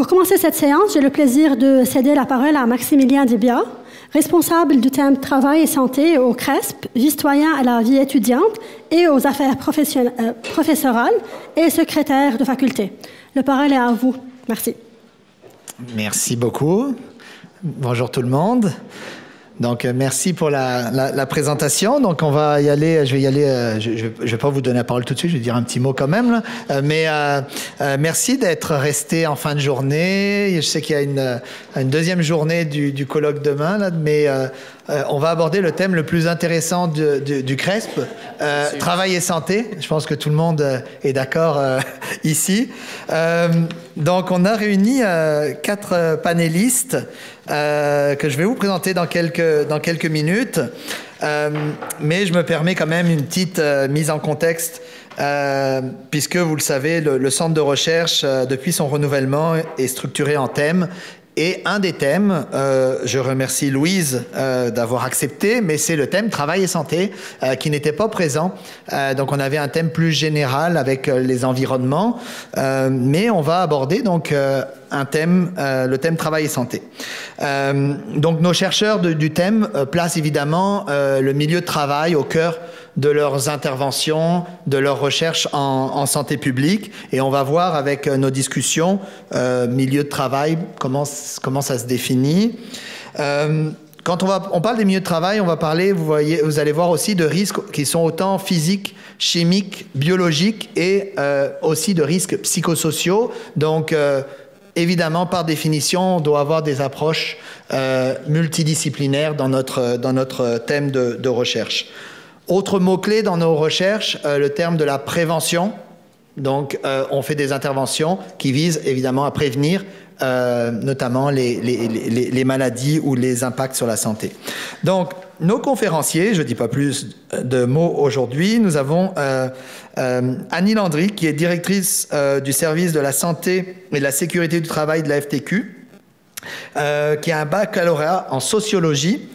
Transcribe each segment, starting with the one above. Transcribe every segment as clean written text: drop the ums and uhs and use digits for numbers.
Pour commencer cette séance, j'ai le plaisir de céder la parole à Maximilien Dibia, responsable du thème Travail et santé au CRESP, vice-doyen à la vie étudiante et aux affaires professorales et secrétaire de faculté. La parole est à vous. Merci. Merci beaucoup. Bonjour tout le monde. Donc, merci pour la présentation. Donc, on va y aller. Je vais y aller. Je vais pas vous donner la parole tout de suite. Je vais dire un petit mot quand même. Là. Mais merci d'être resté en fin de journée. Je sais qu'il y a une deuxième journée du colloque demain. Là, mais on va aborder le thème le plus intéressant du CRESP, travail et santé. Je pense que tout le monde est d'accord ici. Donc, on a réuni 4 panélistes que je vais vous présenter dans quelques minutes. Mais je me permets quand même une petite mise en contexte, puisque vous le savez, le centre de recherche, depuis son renouvellement, est structuré en thèmes. Et un des thèmes, je remercie Louise d'avoir accepté, mais c'est le thème travail et santé qui n'était pas présent. Donc on avait un thème plus général avec les environnements, mais on va aborder donc un thème, le thème travail et santé. Donc nos chercheurs du thème placent évidemment le milieu de travail au cœur de leurs interventions, de leurs recherches en santé publique. Et on va voir avec nos discussions, milieu de travail, comment ça se définit. Quand on parle des milieux de travail, on va parler, vous allez voir aussi de risques qui sont autant physiques, chimiques, biologiques et aussi de risques psychosociaux. Donc, évidemment, par définition, on doit avoir des approches multidisciplinaires dans notre thème de recherche. Autre mot-clé dans nos recherches, le terme de la prévention. Donc, on fait des interventions qui visent évidemment à prévenir notamment les maladies ou les impacts sur la santé. Donc, nos conférenciers, je ne dis pas plus de mots aujourd'hui, nous avons Annie Landry, qui est directrice du service de la santé et de la sécurité du travail de la FTQ, qui a un baccalauréat en sociologie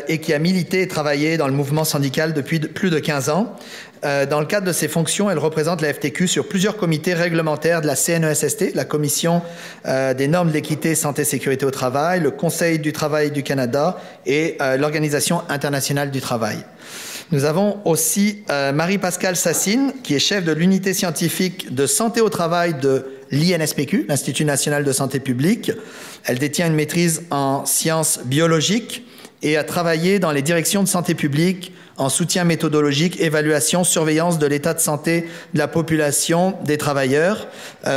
et qui a milité et travaillé dans le mouvement syndical depuis plus de 15 ans. Dans le cadre de ses fonctions, elle représente la FTQ sur plusieurs comités réglementaires de la CNESST, la Commission des normes d'équité, santé, sécurité au travail, le Conseil du travail du Canada et l'Organisation internationale du travail. Nous avons aussi Marie-Pascale Sassine, qui est chef de l'unité scientifique de santé au travail de l'INSPQ, l'Institut national de santé publique. Elle détient une maîtrise en sciences biologiques et a travaillé dans les directions de santé publique en soutien méthodologique, évaluation, surveillance de l'état de santé de la population des travailleurs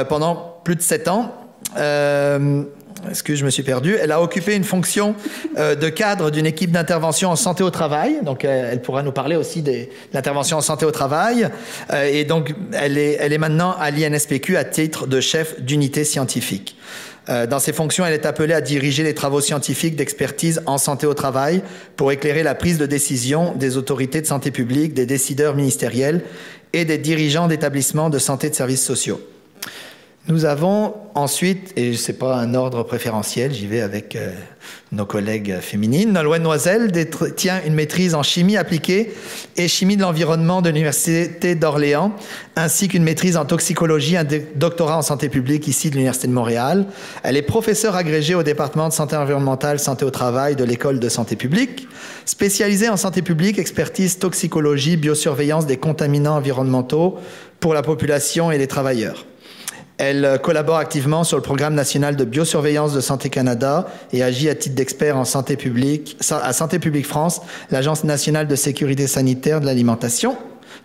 pendant plus de 7 ans. Je me suis perdu. Elle a occupé une fonction de cadre d'une équipe d'intervention en santé au travail. Donc, elle pourra nous parler aussi de l'intervention en santé au travail. Et donc, elle est maintenant à l'INSPQ à titre de chef d'unité scientifique. Dans ses fonctions, elle est appelée à diriger les travaux scientifiques d'expertise en santé au travail pour éclairer la prise de décision des autorités de santé publique, des décideurs ministériels et des dirigeants d'établissements de santé et de services sociaux. Nous avons ensuite, et ce n'est pas un ordre préférentiel, j'y vais avec nos collègues féminines, Nolwenn Noiselle détient une maîtrise en chimie appliquée et chimie de l'environnement de l'Université d'Orléans, ainsi qu'une maîtrise en toxicologie, un doctorat en santé publique ici de l'Université de Montréal. Elle est professeure agrégée au département de santé environnementale, santé au travail de l'École de santé publique, spécialisée en santé publique, expertise toxicologie, biosurveillance des contaminants environnementaux pour la population et les travailleurs. Elle collabore activement sur le programme national de biosurveillance de Santé Canada et agit à titre d'expert en santé publique, à Santé publique France, l'Agence nationale de sécurité sanitaire de l'alimentation,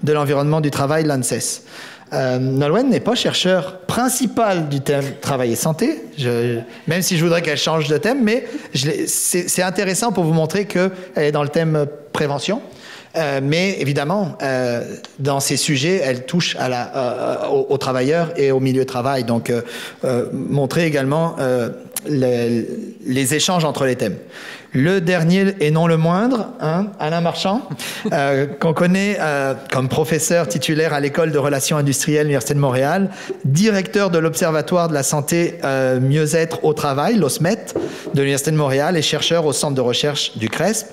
de l'environnement du travail, l'ANSES. Nolwenn n'est pas chercheur principal du thème travail et santé, même si je voudrais qu'elle change de thème, mais c'est intéressant pour vous montrer qu'elle est dans le thème prévention. Mais évidemment, dans ces sujets, elle touche aux travailleurs et au milieu de travail. Donc, montrer également les échanges entre les thèmes. Le dernier et non le moindre, Alain Marchand, qu'on connaît comme professeur titulaire à l'École de relations industrielles de l'Université de Montréal, directeur de l'Observatoire de la santé mieux-être au travail, l'OSMET, de l'Université de Montréal et chercheur au centre de recherche du CRESP.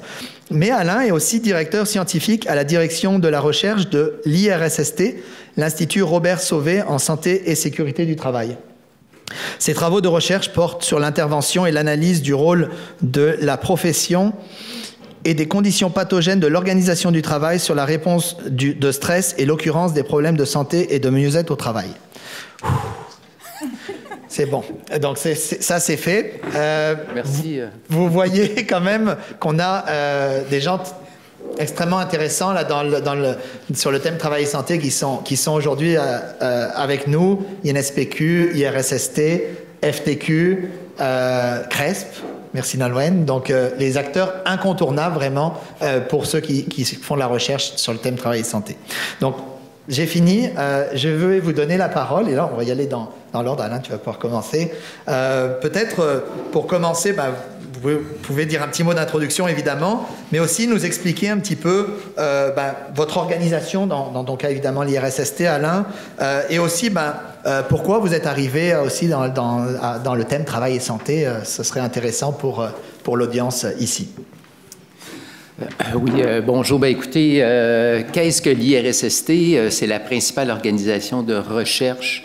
Mais Alain est aussi directeur scientifique à la direction de la recherche de l'IRSST, l'Institut Robert Sauvé en santé et sécurité du travail. Ces travaux de recherche portent sur l'intervention et l'analyse du rôle de la profession et des conditions pathogènes de l'organisation du travail sur la réponse de stress et l'occurrence des problèmes de santé et de mieux-être au travail. C'est bon. Donc, ça, c'est fait. Merci. Vous voyez quand même qu'on a des gens extrêmement intéressants là, sur le thème travail et santé qui sont aujourd'hui avec nous. INSPQ, IRSST, FTQ, CRESP. Merci Nolwenn. Donc, les acteurs incontournables vraiment pour ceux qui font de la recherche sur le thème travail et santé. Donc, j'ai fini. Je vais vous donner la parole. Et là, on va y aller dans l'ordre. Alain, tu vas pouvoir commencer. Peut-être, pour commencer, vous pouvez dire un petit mot d'introduction, évidemment, mais aussi nous expliquer un petit peu votre organisation, dans ton cas, évidemment, l'IRSST, Alain, et aussi pourquoi vous êtes arrivé aussi dans le thème travail et santé. Ce serait intéressant pour l'audience ici. Oui, bonjour. Écoutez, qu'est-ce que l'IRSST? C'est la principale organisation de recherche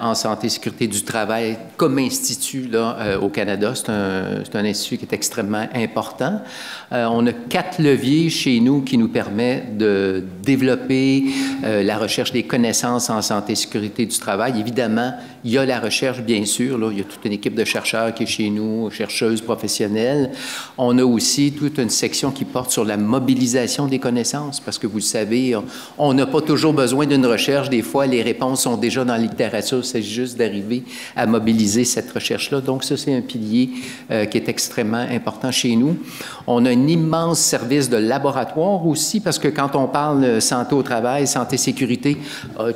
en santé et sécurité du travail comme institut là, au Canada. C'est un institut qui est extrêmement important. On a 4 leviers chez nous qui nous permettent de développer la recherche des connaissances en santé et sécurité du travail. Évidemment, il y a la recherche, bien sûr. Là, il y a toute une équipe de chercheurs qui est chez nous, chercheuses professionnelles. On a aussi toute une section qui porte sur la mobilisation des connaissances, parce que vous le savez, on n'a pas toujours besoin d'une recherche. Des fois, les réponses sont déjà dans la littérature. Il s'agit juste d'arriver à mobiliser cette recherche-là. Donc, ça, c'est un pilier qui est extrêmement important chez nous. On a un immense service de laboratoire aussi, parce que quand on parle santé au travail, santé-sécurité,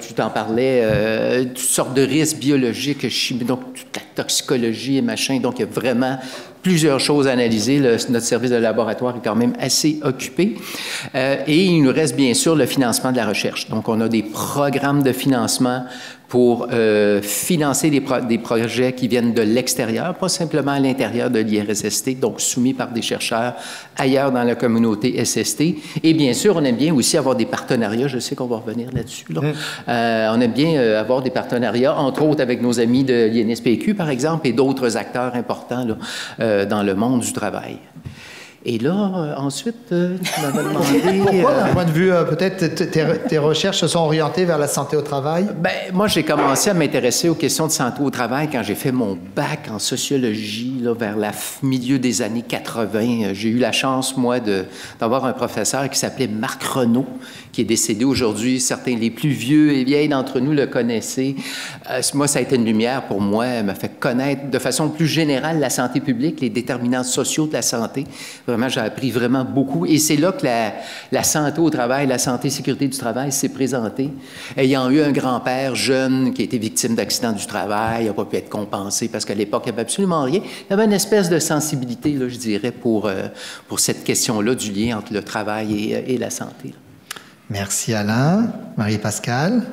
tu t'en parlais, toutes sortes de risques biologiques, chimiques, donc toute la toxicologie et machin. Donc, il y a vraiment plusieurs choses à analyser. Notre service de laboratoire est quand même assez occupé. Et il nous reste bien sûr le financement de la recherche. Donc, on a des programmes de financement pour financer des projets qui viennent de l'extérieur, pas simplement à l'intérieur de l'IRSST, donc soumis par des chercheurs ailleurs dans la communauté SST. Et bien sûr, on aime bien aussi avoir des partenariats. Je sais qu'on va revenir là-dessus. Là. On aime bien avoir des partenariats, entre autres avec nos amis de l'INSPQ, par exemple, et d'autres acteurs importants là, dans le monde du travail. Et là, ensuite, tu m'avais demandé... Pourquoi, d'un point de vue, peut-être, tes recherches se sont orientées vers la santé au travail? Moi, j'ai commencé à m'intéresser aux questions de santé au travail quand j'ai fait mon bac en sociologie, là, vers le milieu des années 80. J'ai eu la chance, moi, d'avoir un professeur qui s'appelait Marc Renaud, qui est décédé aujourd'hui. Certains, les plus vieux et vieilles d'entre nous le connaissaient. Moi, ça a été une lumière pour moi. Elle m'a fait connaître de façon plus générale la santé publique, les déterminants sociaux de la santé. Vraiment, j'ai appris vraiment beaucoup. Et c'est là que la santé au travail, la santé et sécurité du travail s'est présentée. Ayant eu un grand-père jeune qui a été victime d'accident du travail, il n'a pas pu être compensé parce qu'à l'époque, il n'y avait absolument rien. Il y avait une espèce de sensibilité, là, je dirais, pour cette question-là du lien entre le travail et la santé. Là. Merci Alain. Marie-Pascale.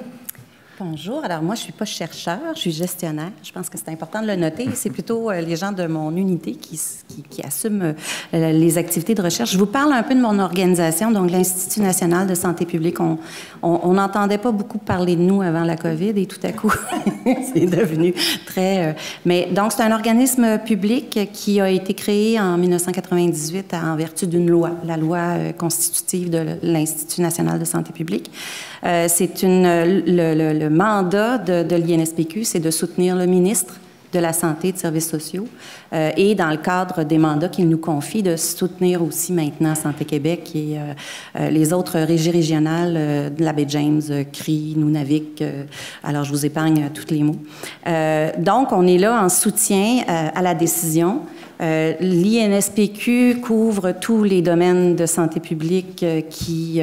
Bonjour. Alors, moi, je ne suis pas chercheur, je suis gestionnaire. Je pense que c'est important de le noter. C'est plutôt les gens de mon unité qui assument les activités de recherche. Je vous parle un peu de mon organisation, donc l'Institut national de santé publique. On n'entendait pas beaucoup parler de nous avant la COVID et tout à coup, c'est devenu très... Mais donc, c'est un organisme public qui a été créé en 1998 en vertu d'une loi, la loi constitutive de l'Institut national de santé publique. C'est le mandat de l'INSPQ, c'est de soutenir le ministre de la Santé et des Services sociaux et dans le cadre des mandats qu'il nous confie, de soutenir aussi maintenant Santé Québec et les autres régies régionales de la baie James, CRI, Nunavik. Alors, je vous épargne tous les mots. Donc, on est là en soutien à la décision. L'INSPQ couvre tous les domaines de santé publique qui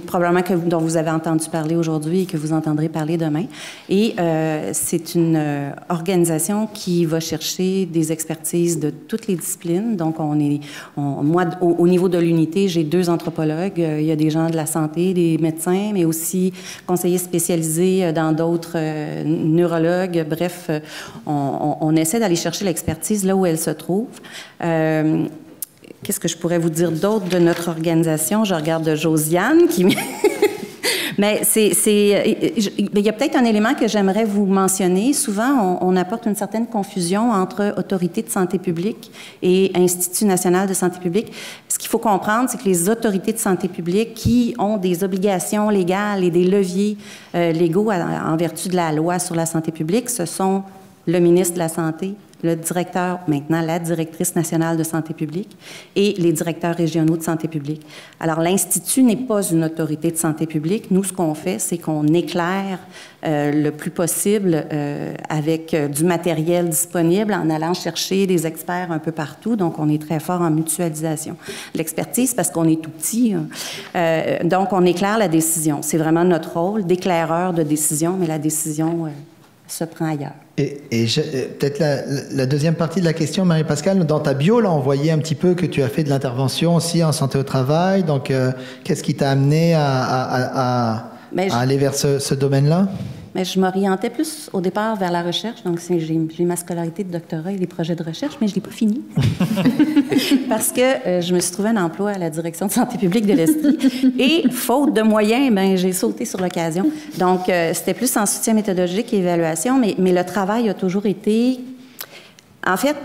probablement dont vous avez entendu parler aujourd'hui et que vous entendrez parler demain. Et c'est une organisation qui va chercher des expertises de toutes les disciplines. Donc, moi, au niveau de l'unité, j'ai 2 anthropologues. Il y a des gens de la santé, des médecins, mais aussi conseillers spécialisés dans d'autres neurologues. Bref, on essaie d'aller chercher l'expertise là où elle se trouve. Qu'est-ce que je pourrais vous dire d'autre de notre organisation? Je regarde Josiane qui... Mais il y a peut-être un élément que j'aimerais vous mentionner. Souvent, on apporte une certaine confusion entre autorité de santé publique et Institut national de santé publique. Ce qu'il faut comprendre, c'est que les autorités de santé publique qui ont des obligations légales et des leviers légaux en vertu de la loi sur la santé publique, ce sont le ministre de la Santé, le directeur, maintenant la directrice nationale de santé publique, et les directeurs régionaux de santé publique. Alors, l'Institut n'est pas une autorité de santé publique. Nous, ce qu'on fait, c'est qu'on éclaire le plus possible avec du matériel disponible en allant chercher des experts un peu partout. Donc, on est très fort en mutualisation. L'expertise, parce qu'on est tout petit. Donc, on éclaire la décision. C'est vraiment notre rôle d'éclaireur de décision, mais la décision se prend ailleurs. Et peut-être la deuxième partie de la question, Marie-Pascale, dans ta bio, là, on voyait un petit peu que tu as fait de l'intervention aussi en santé au travail. Donc, qu'est-ce qui t'a amené à aller vers ce domaine-là? Mais je m'orientais plus au départ vers la recherche. Donc, j'ai ma scolarité de doctorat et des projets de recherche, mais je ne l'ai pas fini. Parce que je me suis trouvé un emploi à la direction de santé publique de l'Estrie. Et, faute de moyens, j'ai sauté sur l'occasion. Donc, c'était plus en soutien méthodologique et évaluation, mais le travail a toujours été... En fait,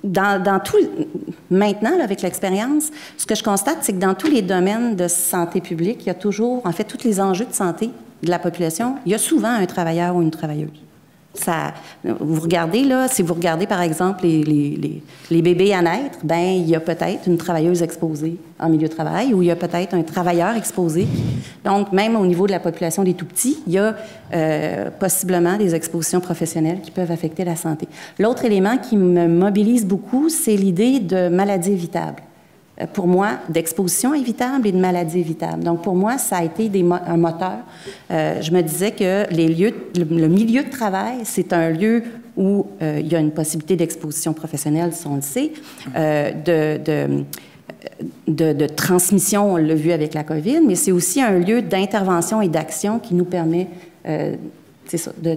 dans tout... Maintenant, là, avec l'expérience, ce que je constate, c'est que dans tous les domaines de santé publique, il y a toujours, en fait, tous les enjeux de santé de la population, il y a souvent un travailleur ou une travailleuse. Vous regardez, là, si vous regardez, par exemple, les bébés à naître, il y a peut-être une travailleuse exposée en milieu de travail ou il y a peut-être un travailleur exposé. Donc, même au niveau de la population des tout-petits, il y a possiblement des expositions professionnelles qui peuvent affecter la santé. L'autre élément qui me mobilise beaucoup, c'est l'idée de maladie évitable. Pour moi, d'exposition évitable et de maladie évitable. Donc, pour moi, ça a été un moteur. Je me disais que le milieu de travail, c'est un lieu où il y a une possibilité d'exposition professionnelle, si on le sait, de transmission, on l'a vu avec la COVID, mais c'est aussi un lieu d'intervention et d'action qui nous permet, c'est ça, de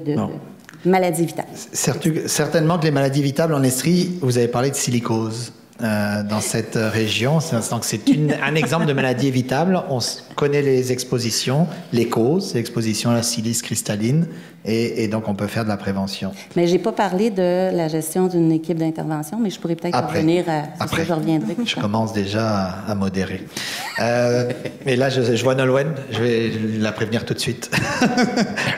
maladie évitable. Certainement que les maladies évitables en Estrie, vous avez parlé de silicose. Dans cette région. Donc, c'est un exemple de maladie évitable. On connaît les expositions, les causes, l'exposition à la silice cristalline, et donc on peut faire de la prévention. Mais je n'ai pas parlé de la gestion d'une équipe d'intervention, mais je pourrais peut-être revenir à ça, je reviendrai. Je commence déjà à modérer. Mais là, je vois Nolwenn, je vais la prévenir tout de suite.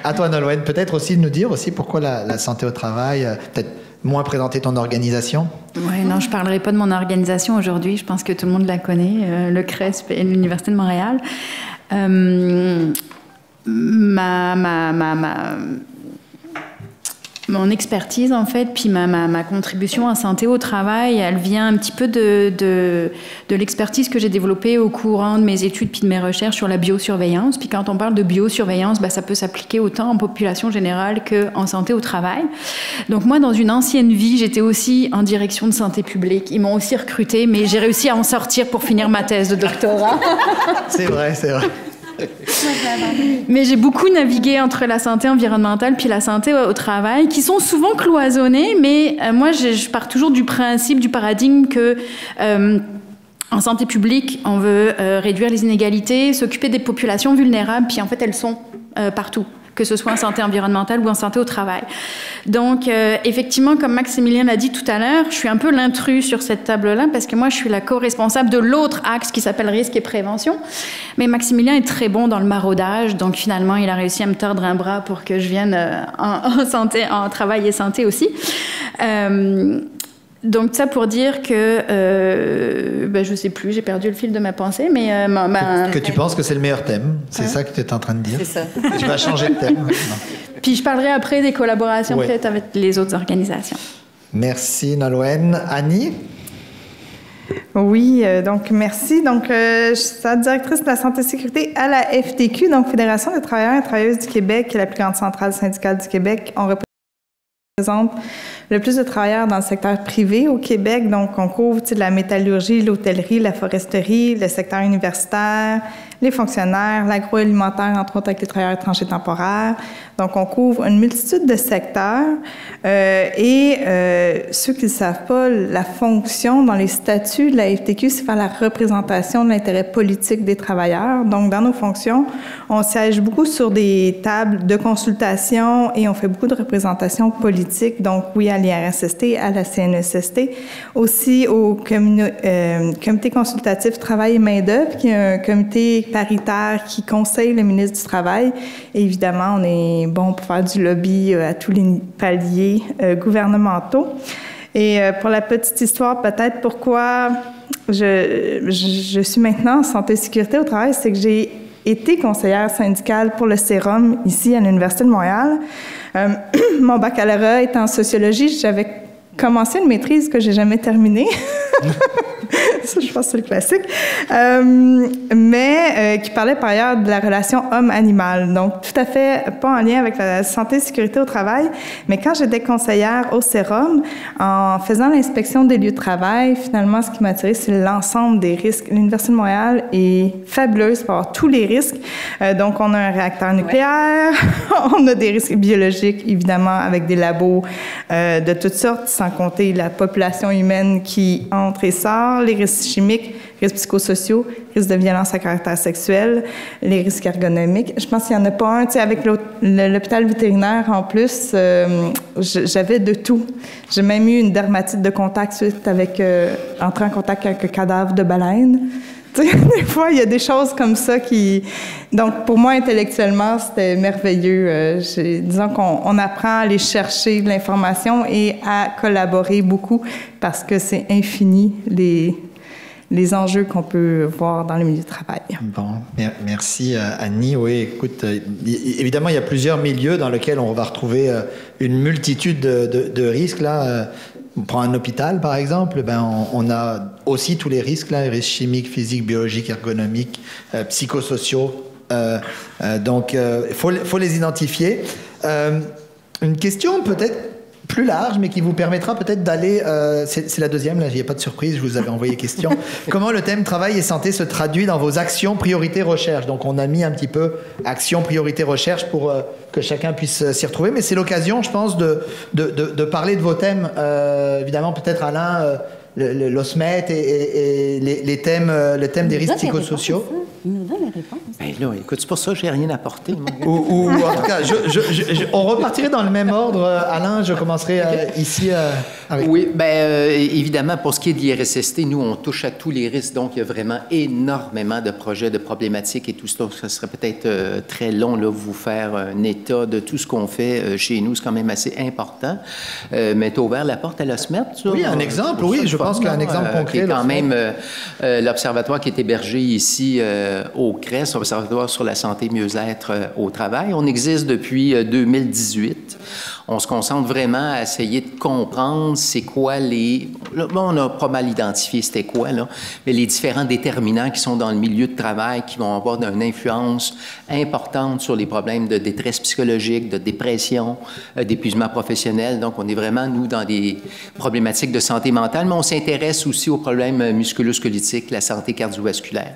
À toi, Nolwenn, peut-être aussi nous dire aussi pourquoi la santé au travail, peut-être moins présenter ton organisation? Oui, non, je ne parlerai pas de mon organisation aujourd'hui. Je pense que tout le monde la connaît, le CRESP et l'Université de Montréal. Mon expertise, en fait, puis ma contribution en santé au travail, elle vient un petit peu de l'expertise que j'ai développée au courant de mes études puis de mes recherches sur la biosurveillance. Puis quand on parle de biosurveillance, ça peut s'appliquer autant en population générale qu'en santé au travail. Donc moi, dans une ancienne vie, j'étais aussi en direction de santé publique. Ils m'ont aussi recrutée, mais j'ai réussi à en sortir pour finir ma thèse de doctorat. C'est vrai, c'est vrai. Mais j'ai beaucoup navigué entre la santé environnementale puis la santé au travail, qui sont souvent cloisonnées, mais moi, je pars toujours du principe, du paradigme que en santé publique, on veut réduire les inégalités, s'occuper des populations vulnérables, puis en fait, elles sont partout, que ce soit en santé environnementale ou en santé au travail. Donc, effectivement, comme Maximilien l'a dit tout à l'heure, je suis un peu l'intrus sur cette table-là parce que moi, je suis la co-responsable de l'autre axe qui s'appelle risque et prévention. Mais Maximilien est très bon dans le maraudage, donc finalement, il a réussi à me tordre un bras pour que je vienne en santé, en travail et santé aussi. Donc, ça pour dire que, je ne sais plus, j'ai perdu le fil de ma pensée, mais... que tu penses que c'est le meilleur thème, c'est ça que tu es en train de dire? C'est ça. Tu vas changer de thème. Puis je parlerai après des collaborations peut-être avec les autres organisations. Merci Nolwenn. Annie? Oui, donc merci. Donc, je suis la directrice de la santé et sécurité à la FTQ, donc Fédération des travailleurs et travailleuses du Québec, qui est la plus grande centrale syndicale du Québec. On représente le plus de travailleurs dans le secteur privé au Québec. Donc, on couvre de la métallurgie, l'hôtellerie, la foresterie, le secteur universitaire, les fonctionnaires, l'agroalimentaire, entre autres avec les travailleurs étrangers temporaires. Donc, on couvre une multitude de secteurs. Ceux qui ne savent pas, la fonction dans les statuts de la FTQ, c'est faire la représentation de l'intérêt politique des travailleurs. Donc, dans nos fonctions, on siège beaucoup sur des tables de consultation et on fait beaucoup de représentation politique. Donc, oui, à l'IRSST, à la CNESST, aussi au comité consultatif Travail et main-d'œuvre, qui est un comité paritaire qui conseille le ministre du Travail. Et évidemment, on est bon pour faire du lobby à tous les paliers gouvernementaux. Et pour la petite histoire, peut-être pourquoi je suis maintenant en santé et sécurité au travail, c'est que j'ai été conseillère syndicale pour le Sérum ici à l'Université de Montréal. Mon baccalauréat est en sociologie. J'avais commencé une maîtrise que j'ai jamais terminée. Ça, je pense que c'est le classique. Mais qui parlait par ailleurs de la relation homme-animal. Donc, tout à fait pas en lien avec la santé et sécurité au travail. Mais quand j'étais conseillère au Sérum, en faisant l'inspection des lieux de travail, finalement, ce qui m'a attirée, c'est l'ensemble des risques. L'Université de Montréal est fabuleuse pour avoir tous les risques. Donc, on a un réacteur nucléaire, on a des risques biologiques, évidemment, avec des labos de toutes sortes, sans compter la population humaine qui entre et sort, les risques chimiques, risques psychosociaux, risques de violence à caractère sexuel, les risques ergonomiques. Je pense qu'il n'y en a pas un. Tu sais, avec l'hôpital vétérinaire, en plus, j'avais de tout. J'ai même eu une dermatite de contact suite avec entrer en contact avec un cadavre de baleine. Tu sais, des fois, il y a des choses comme ça qui... Donc, pour moi, intellectuellement, c'était merveilleux. Disons qu'on apprend à aller chercher de l'information et à collaborer beaucoup parce que c'est infini, les enjeux qu'on peut voir dans le milieu de travail. Bon, merci Annie. Oui, écoute, évidemment, il y a plusieurs milieux dans lesquels on va retrouver une multitude de risques. Là, on prend un hôpital, par exemple, on a aussi tous les risques, là, les risques chimiques, physiques, biologiques, ergonomiques, psychosociaux. Donc, il faut les identifier. Une question peut-être plus large, mais qui vous permettra peut-être d'aller... c'est la deuxième, là, il n'y a pas de surprise, je vous avais envoyé question. Comment le thème travail et santé se traduit dans vos actions, priorités, recherche? Donc, on a mis un petit peu actions, priorités, recherche pour que chacun puisse s'y retrouver. Mais c'est l'occasion, je pense, de parler de vos thèmes. Évidemment, peut-être Alain, l'OSMET et les thèmes des risques psychosociaux. Il nous donne les réponses. Ben là, écoute, c'est pour ça que j'ai rien apporté. ou en tout cas, on repartirait dans le même ordre. Alain, je commencerai ici avec... Oui, évidemment, pour ce qui est de l'IRSST, nous, on touche à tous les risques. Donc, il y a vraiment énormément de projets, de problématiques et tout ça. Ça serait peut-être très long, là, vous faire un état de tout ce qu'on fait chez nous. C'est quand même assez important. Mais tu as ouvert la porte à l'OSMET, ça? Oui, un exemple, oui. Je pense qu'un exemple concret. Qui est quand même l'observatoire qui est hébergé ici au CRES, Observatoire sur la santé et mieux-être au travail. On existe depuis 2018. On se concentre vraiment à essayer de comprendre c'est quoi les... Là, on a pas mal identifié c'était quoi, là, mais les différents déterminants qui sont dans le milieu de travail qui vont avoir une influence importante sur les problèmes de détresse psychologique, de dépression, d'épuisement professionnel. Donc, on est vraiment, nous, dans des problématiques de santé mentale, mais on s'intéresse aussi aux problèmes musculo-squelettiques, la santé cardiovasculaire.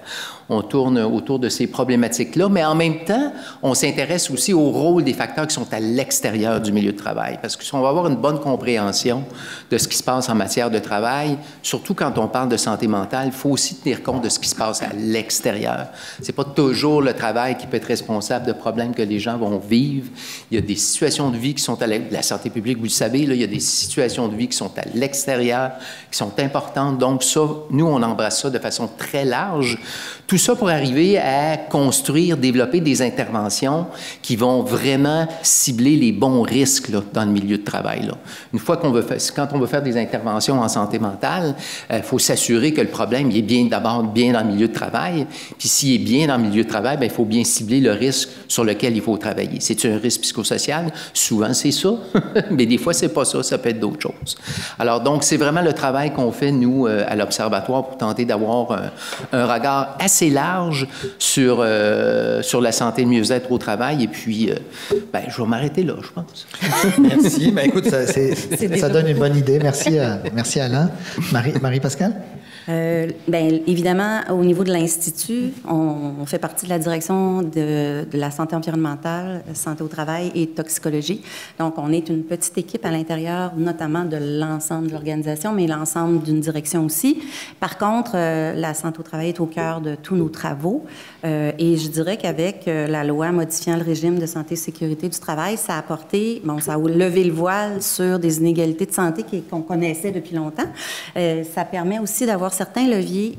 On tourne autour de ces problématiques-là, mais en même temps, on s'intéresse aussi au rôle des facteurs qui sont à l'extérieur du milieu de travail. Parce que si on va avoir une bonne compréhension de ce qui se passe en matière de travail, surtout quand on parle de santé mentale, il faut aussi tenir compte de ce qui se passe à l'extérieur. C'est pas toujours le travail qui peut être responsable de problèmes que les gens vont vivre. Il y a des situations de vie qui sont à la santé publique, vous le savez, là, il y a des situations de vie qui sont à l'extérieur, qui sont importantes. Donc ça, nous, on embrasse ça de façon très large. Tout ça pour arriver à construire, développer des interventions qui vont vraiment cibler les bons risques là, dans le milieu de travail. Là. Une fois qu'on veut faire, quand on veut faire des interventions en santé mentale, il faut s'assurer que le problème il est bien d'abord bien dans le milieu de travail. Puis s'il est bien dans le milieu de travail, il faut bien cibler le risque sur lequel il faut travailler. C'est un risque psychosocial? Souvent, c'est ça. Mais des fois, c'est pas ça. Ça peut être d'autres choses. Alors, donc, c'est vraiment le travail qu'on fait, nous, à l'Observatoire, pour tenter d'avoir un regard assez large sur sur la santé et le mieux-être au travail. Et puis, je vais m'arrêter là, je pense. Merci. Écoute, ça donne une bonne idée. Merci Alain. Marie-Pascale? Évidemment, au niveau de l'Institut, on fait partie de la direction de la santé environnementale, santé au travail et toxicologie. Donc, on est une petite équipe à l'intérieur, notamment de l'ensemble de l'organisation, mais l'ensemble d'une direction aussi. Par contre, la santé au travail est au cœur de tous nos travaux. Et je dirais qu'avec la loi modifiant le régime de santé et sécurité du travail, ça a apporté, ça a levé le voile sur des inégalités de santé qu'on connaissait depuis longtemps. Ça permet aussi d'avoir certains leviers,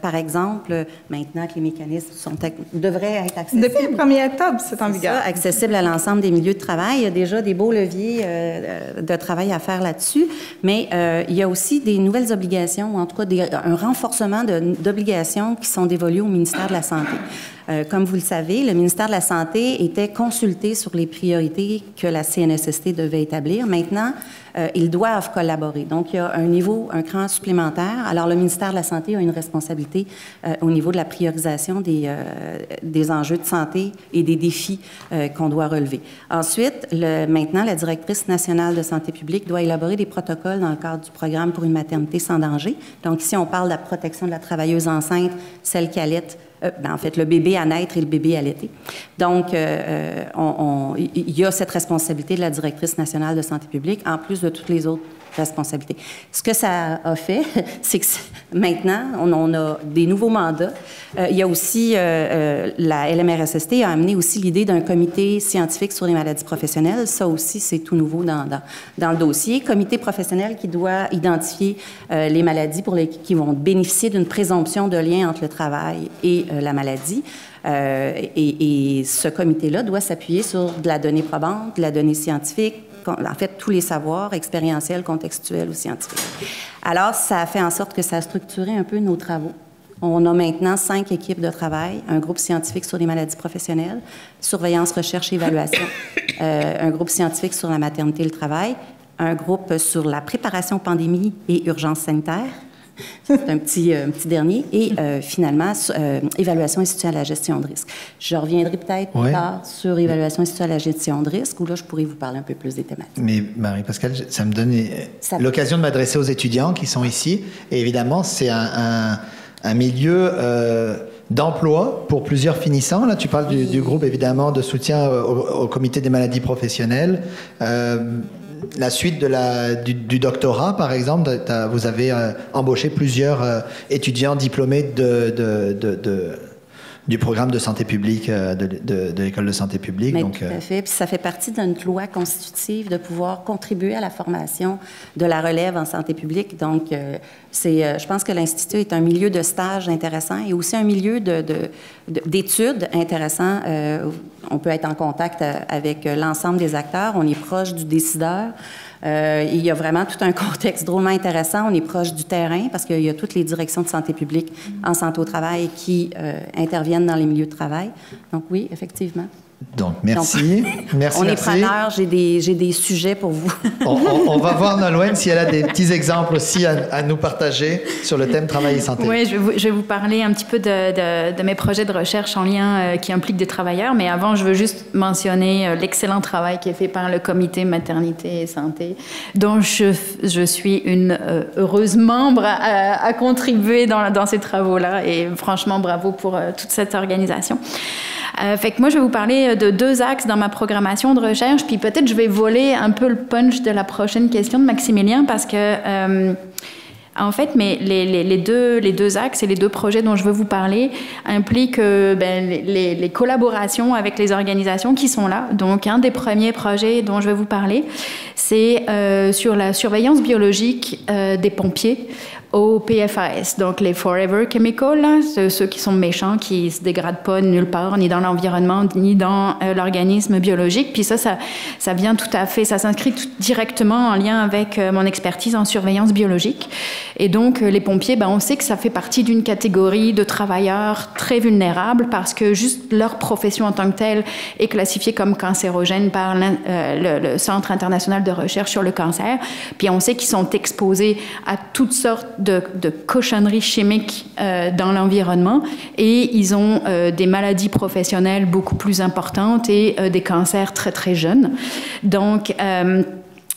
par exemple, maintenant que les mécanismes devraient être accessibles. Depuis le 1er octobre, c'est en vigueur. Accessible à l'ensemble des milieux de travail. Il y a déjà des beaux leviers de travail à faire là-dessus, mais il y a aussi des nouvelles obligations, ou en tout cas un renforcement d'obligations qui sont dévolues au ministère de la Santé. Comme vous le savez, le ministère de la Santé était consulté sur les priorités que la CNESST devait établir. Maintenant, ils doivent collaborer. Donc, il y a un cran supplémentaire. Alors, le ministère de la Santé a une responsabilité au niveau de la priorisation des enjeux de santé et des défis qu'on doit relever. Ensuite, maintenant, la directrice nationale de santé publique doit élaborer des protocoles dans le cadre du programme pour une maternité sans danger. Donc, ici, on parle de la protection de la travailleuse enceinte, celle qui allaite, en fait, le bébé à naître et le bébé allaité. Donc, il y a cette responsabilité de la directrice nationale de santé publique, en plus de toutes les autres responsabilités. Ce que ça a fait, c'est que maintenant, on a des nouveaux mandats. Il y a aussi, la LMRSST a amené aussi l'idée d'un comité scientifique sur les maladies professionnelles. Ça aussi, c'est tout nouveau dans le dossier. Comité professionnel qui doit identifier les maladies qui vont bénéficier d'une présomption de lien entre le travail et la maladie. Et ce comité-là doit s'appuyer sur de la donnée probante, de la donnée scientifique, en fait, tous les savoirs expérientiels, contextuels ou scientifiques. Alors, ça a fait en sorte que ça a structuré un peu nos travaux. On a maintenant 5 équipes de travail, un groupe scientifique sur les maladies professionnelles, surveillance, recherche et évaluation, un groupe scientifique sur la maternité et le travail, un groupe sur la préparation pandémie et urgence sanitaire, c'est un petit dernier. Et finalement, évaluation institutionnelle à la gestion de risque. Je reviendrai peut-être plus tard sur évaluation institutionnelle à la gestion de risque, où là, je pourrais vous parler un peu plus des thématiques. Mais Marie-Pascale, ça me donne l'occasion de m'adresser aux étudiants qui sont ici. Et évidemment, c'est un milieu d'emploi pour plusieurs finissants. Là, tu parles du groupe, évidemment, de soutien au comité des maladies professionnelles. La suite du doctorat, par exemple, vous avez embauché plusieurs étudiants diplômés du programme de santé publique de l'École de santé publique. Mais donc, tout à fait. Puis ça fait partie de notre loi constitutive de pouvoir contribuer à la formation de la relève en santé publique. Donc, je pense que l'Institut est un milieu de stage intéressant et aussi un milieu d'études intéressant. On peut être en contact avec l'ensemble des acteurs. On est proche du décideur. Il y a vraiment tout un contexte drôlement intéressant. On est proche du terrain parce qu'il y a toutes les directions de santé publique en santé au travail qui interviennent dans les milieux de travail. Donc oui, effectivement. Donc, merci. Merci. On est preneurs, j'ai des sujets pour vous. On va voir Nolwenn si elle a des petits exemples aussi à nous partager sur le thème travail et santé. Oui, je vais vous parler un petit peu de mes projets de recherche en lien qui impliquent des travailleurs, mais avant, je veux juste mentionner l'excellent travail qui est fait par le comité maternité et santé, dont je suis une heureuse membre à contribuer dans ces travaux-là, et franchement, bravo pour toute cette organisation. Fait que moi, je vais vous parler de 2 axes dans ma programmation de recherche, puis peut-être je vais voler un peu le punch de la prochaine question de Maximilien, parce que, en fait, les deux axes et les 2 projets dont je veux vous parler impliquent les collaborations avec les organisations qui sont là. Donc, un des premiers projets dont je vais vous parler, c'est sur la surveillance biologique des pompiers au PFAS, donc les Forever Chemicals, là, ceux qui sont méchants, qui se dégradent pas nulle part, ni dans l'environnement, ni dans l'organisme biologique. Puis ça vient tout à fait, ça s'inscrit directement en lien avec mon expertise en surveillance biologique. Et donc, les pompiers, on sait que ça fait partie d'une catégorie de travailleurs très vulnérables parce que juste leur profession en tant que telle est classifiée comme cancérogène par le Centre international de recherche sur le cancer. Puis on sait qu'ils sont exposés à toutes sortes de cochonneries chimiques dans l'environnement et ils ont des maladies professionnelles beaucoup plus importantes et des cancers très, très jeunes. Donc,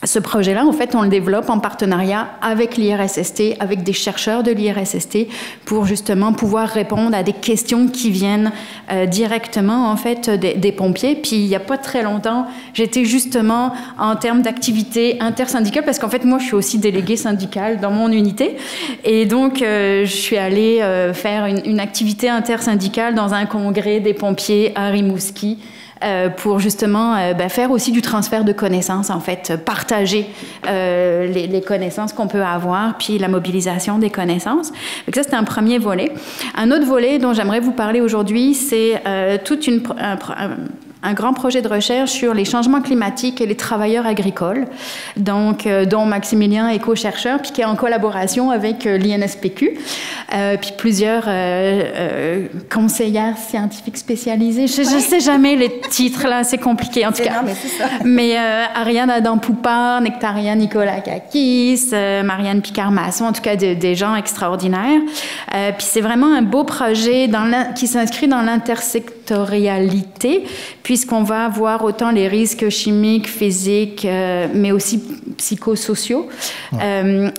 ce projet-là, en fait, on le développe en partenariat avec l'IRSST, avec des chercheurs de l'IRSST, pour justement pouvoir répondre à des questions qui viennent directement, en fait, des pompiers. Puis, il n'y a pas très longtemps, j'étais justement en termes d'activité intersyndicale, parce qu'en fait, moi, je suis aussi déléguée syndicale dans mon unité. Et donc, je suis allée faire une activité intersyndicale dans un congrès des pompiers à Rimouski, pour justement faire aussi du transfert de connaissances, en fait, partager les connaissances qu'on peut avoir, puis la mobilisation des connaissances. Donc ça, c'est un premier volet. Un autre volet dont j'aimerais vous parler aujourd'hui, c'est un grand projet de recherche sur les changements climatiques et les travailleurs agricoles, donc, dont Maximilien est co-chercheur, puis qui est en collaboration avec l'INSPQ, puis plusieurs conseillères scientifiques spécialisées. Je ne sais jamais les titres, là, c'est compliqué, en tout cas. Non, mais c'est ça. Mais Ariane Adam-Poupard, Nectaria Nicolakakis, Marianne Picard-Masson, en tout cas des gens extraordinaires. Puis c'est vraiment un beau projet qui s'inscrit dans l'intersectorialité, puisqu'on va avoir autant les risques chimiques, physiques, mais aussi psychosociaux,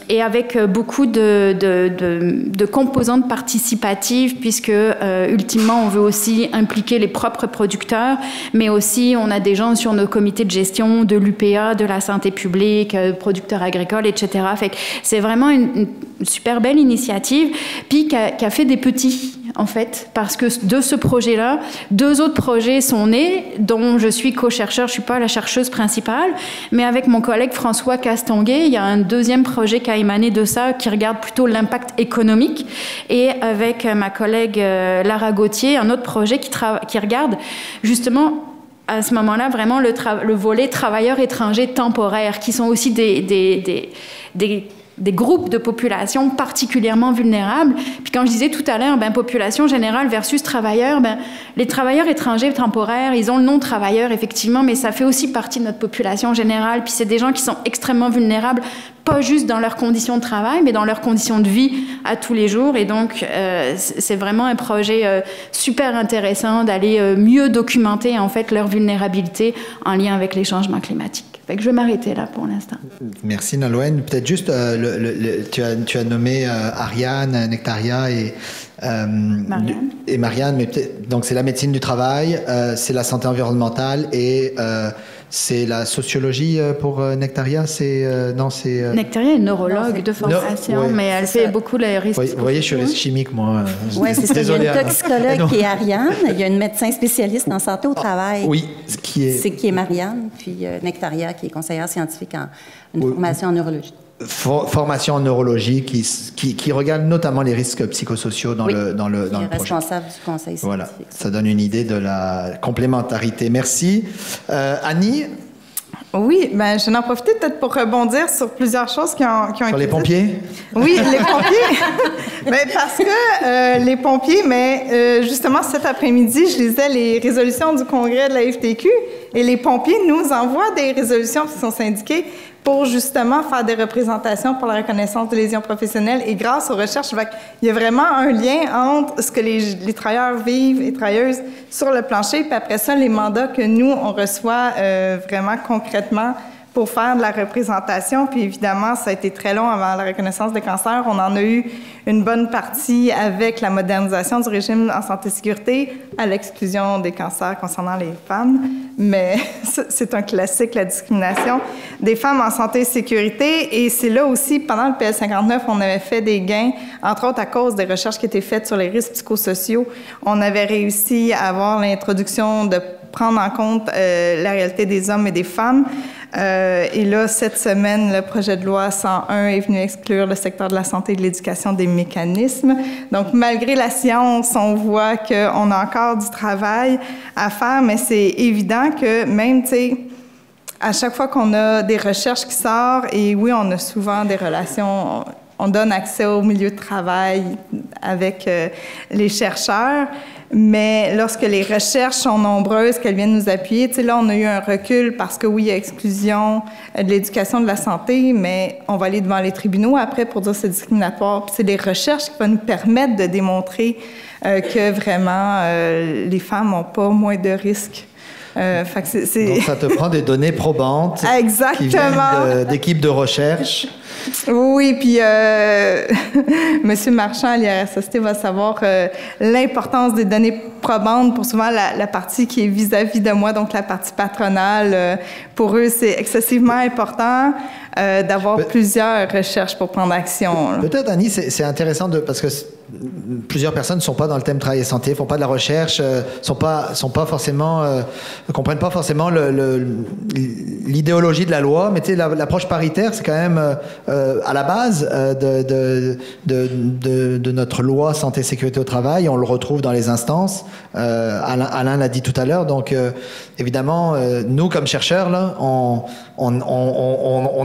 et avec beaucoup de composantes participatives, puisque ultimement, on veut aussi impliquer les propres producteurs, mais aussi on a des gens sur nos comités de gestion de l'UPA, de la santé publique, producteurs agricoles, etc. Fait que c'est vraiment une super belle initiative, puis qui a fait des petits, en fait, parce que de ce projet-là, 2 autres projets sont nés, dont je suis co-chercheur, je ne suis pas la chercheuse principale, mais avec mon collègue François Castonguay, il y a un 2e projet qui a émané de ça, qui regarde plutôt l'impact économique, et avec ma collègue Lara Gauthier, un autre projet qui regarde justement à ce moment-là vraiment le volet travailleurs étrangers temporaires, qui sont aussi des groupes de population particulièrement vulnérables. Puis quand je disais tout à l'heure, population générale versus travailleurs, les travailleurs étrangers temporaires, ils ont le nom de travailleurs, effectivement, mais ça fait aussi partie de notre population générale. Puis c'est des gens qui sont extrêmement vulnérables, pas juste dans leurs conditions de travail, mais dans leurs conditions de vie à tous les jours. Et donc, c'est vraiment un projet super intéressant d'aller mieux documenter, en fait, leur vulnérabilité en lien avec les changements climatiques. Fait que je vais m'arrêter là pour l'instant. Merci Nolwenn. Peut-être juste, tu as nommé Ariane, Nectaria et Marianne, mais donc c'est la médecine du travail, c'est la santé environnementale et c'est la sociologie pour Nectaria. Nectaria est neurologue de formation, mais elle fait beaucoup les risques. Vous voyez, je suis risque chimique, moi. Oui, c'est ça. Il y a une toxicologue qui est Ariane, il y a une médecin spécialiste en santé au travail. Oui, qui est Marianne, puis Nectaria qui est conseillère scientifique en une formation en neurologie. Formation en neurologie qui regarde notamment les risques psychosociaux dans le projet. Responsable du conseil scientifique. Voilà, ça donne une idée de la complémentarité. Merci. Annie? Oui, je n'en profite peut-être pour rebondir sur plusieurs choses qui ont été dites. Sur les pompiers? Oui, les pompiers. Parce que les pompiers, justement cet après-midi, je lisais les résolutions du congrès de la FTQ et les pompiers nous envoient des résolutions qui sont syndiquées pour justement faire des représentations pour la reconnaissance de lésions professionnelles et grâce aux recherches. Il y a vraiment un lien entre ce que les travailleurs vivent et travailleuses sur le plancher, puis après ça, les mandats que nous, on reçoit vraiment concrètement pour faire de la représentation. Puis évidemment, ça a été très long avant la reconnaissance des cancers. On en a eu une bonne partie avec la modernisation du régime en santé-sécurité à l'exclusion des cancers concernant les femmes. Mais c'est un classique, la discrimination des femmes en santé-sécurité. Et c'est là aussi, pendant le PL59, on avait fait des gains, entre autres à cause des recherches qui étaient faites sur les risques psychosociaux. On avait réussi à avoir l'introduction de prendre en compte la réalité des hommes et des femmes. Et là, cette semaine, le projet de loi 101 est venu exclure le secteur de la santé et de l'éducation des mécanismes. Donc, malgré la science, on voit qu'on a encore du travail à faire, mais c'est évident que même, tu sais, à chaque fois qu'on a des recherches qui sortent, et oui, on a souvent des relations, on donne accès au milieu de travail avec les chercheurs, Mais lorsque les recherches sont nombreuses, qu'elles viennent nous appuyer, tu sais, là, on a eu un recul parce que oui, il y a exclusion de l'éducation de la santé, mais on va aller devant les tribunaux après pour dire que c'est discriminatoire. Puis c'est les recherches qui vont nous permettre de démontrer que vraiment les femmes n'ont pas moins de risques. Donc, ça te prend des données probantes. Exactement. Qui viennent d'équipes de recherche. Oui, puis Monsieur Marchand à l'IRSST va savoir l'importance des données probantes pour souvent la partie qui est vis-à-vis de moi, donc la partie patronale. Pour eux, c'est excessivement important d'avoir plusieurs recherches pour prendre action. Peut-être, Annie, c'est intéressant parce que plusieurs personnes ne sont pas dans le thème travail et santé, font pas de la recherche, sont pas forcément, ne comprennent pas forcément l'idéologie de la loi, mais tu sais, l'approche paritaire, c'est quand même à la base de notre loi santé sécurité au travail. On le retrouve dans les instances. Alain l'a dit tout à l'heure. Donc, évidemment, nous comme chercheurs, là, on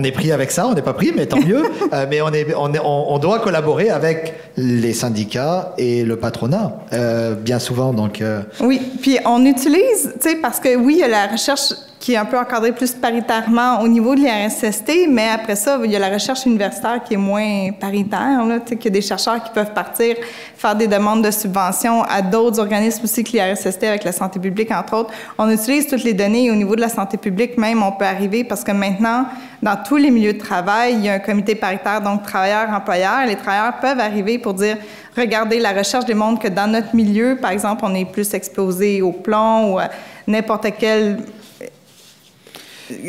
est pris avec ça. On n'est pas pris, mais tant mieux. Mais on doit collaborer avec les syndicats et le patronat, bien souvent. Donc, oui, puis on utilise, tu sais, parce que oui, il y a la recherche qui est un peu encadrée plus paritairement au niveau de l'IRSST, mais après ça, il y a la recherche universitaire qui est moins paritaire, là, tu sais, qu'il y a des chercheurs qui peuvent partir faire des demandes de subventions à d'autres organismes aussi que l'IRSST avec la santé publique, entre autres. On utilise toutes les données et au niveau de la santé publique même, on peut arriver parce que maintenant, dans tous les milieux de travail, il y a un comité paritaire, donc travailleurs-employeurs. Les travailleurs peuvent arriver pour dire, regardez, la recherche démontre que dans notre milieu, par exemple, on est plus exposé au plomb ou à n'importe quel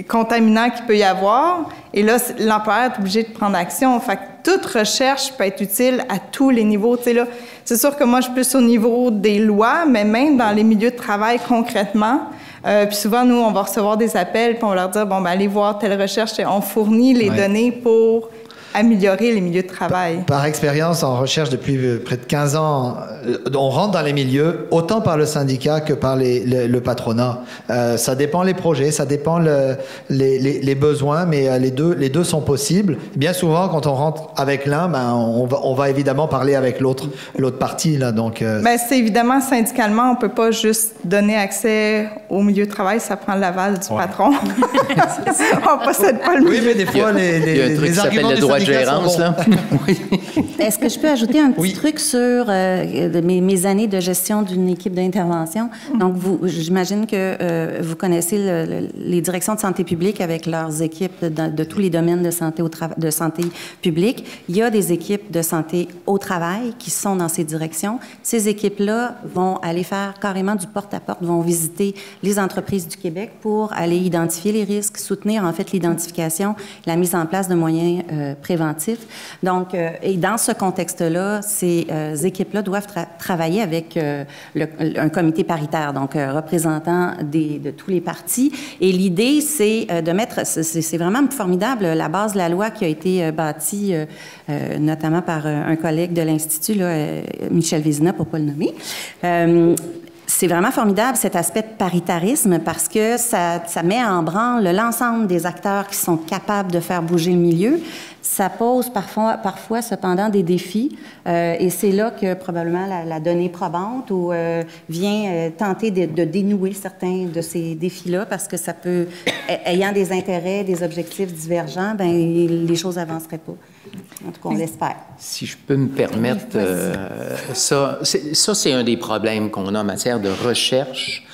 contaminant qu'il peut y avoir. Et là, l'employeur est obligé de prendre action. Fait que toute recherche peut être utile à tous les niveaux. Tu sais, là, c'est sûr que moi, je suis plus au niveau des lois, mais même dans les milieux de travail concrètement. Puis souvent, nous, on va recevoir des appels, puis on va leur dire, bon, ben, allez voir telle recherche. On fournit les données pour améliorer les milieux de travail. Par expérience, en recherche depuis près de 15 ans, on rentre dans les milieux, autant par le syndicat que par le patronat. Ça dépend les projets, ça dépend les besoins, mais les deux sont possibles. Bien souvent, quand on rentre avec l'un, ben, on va évidemment parler avec l'autre partie. Là, donc, ben, c'est évidemment, syndicalement, on ne peut pas juste donner accès au milieu de travail, ça prend l'aval du patron. On ne possède pas le milieu. Oui, mais des fois, les arguments du syndicat gérance, là. Oui. Est-ce que je peux ajouter un petit truc sur mes années de gestion d'une équipe d'intervention? Donc, j'imagine que vous connaissez les directions de santé publique avec leurs équipes de tous les domaines de santé, de santé publique. Il y a des équipes de santé au travail qui sont dans ces directions. Ces équipes-là vont aller faire carrément du porte-à-porte, vont visiter les entreprises du Québec pour aller identifier les risques, soutenir en fait l'identification, la mise en place de moyens préventifs. Donc, et dans ce contexte-là, ces équipes-là doivent travailler avec un comité paritaire, donc représentant de tous les partis. Et l'idée, c'est de mettre, c'est vraiment formidable, la base de la loi qui a été bâtie notamment par un collègue de l'Institut, Michel Vézina, pour ne pas le nommer. C'est vraiment formidable, cet aspect de paritarisme, parce que ça met en branle l'ensemble des acteurs qui sont capables de faire bouger le milieu. Ça pose parfois cependant, des défis. Et c'est là que probablement la donnée probante vient tenter de dénouer certains de ces défis-là, parce que ça peut, ayant des intérêts, des objectifs divergents, ben les choses n'avanceraient pas. En tout cas, on l'espère. Si je peux me permettre, ça c'est un des problèmes qu'on a en matière de recherche.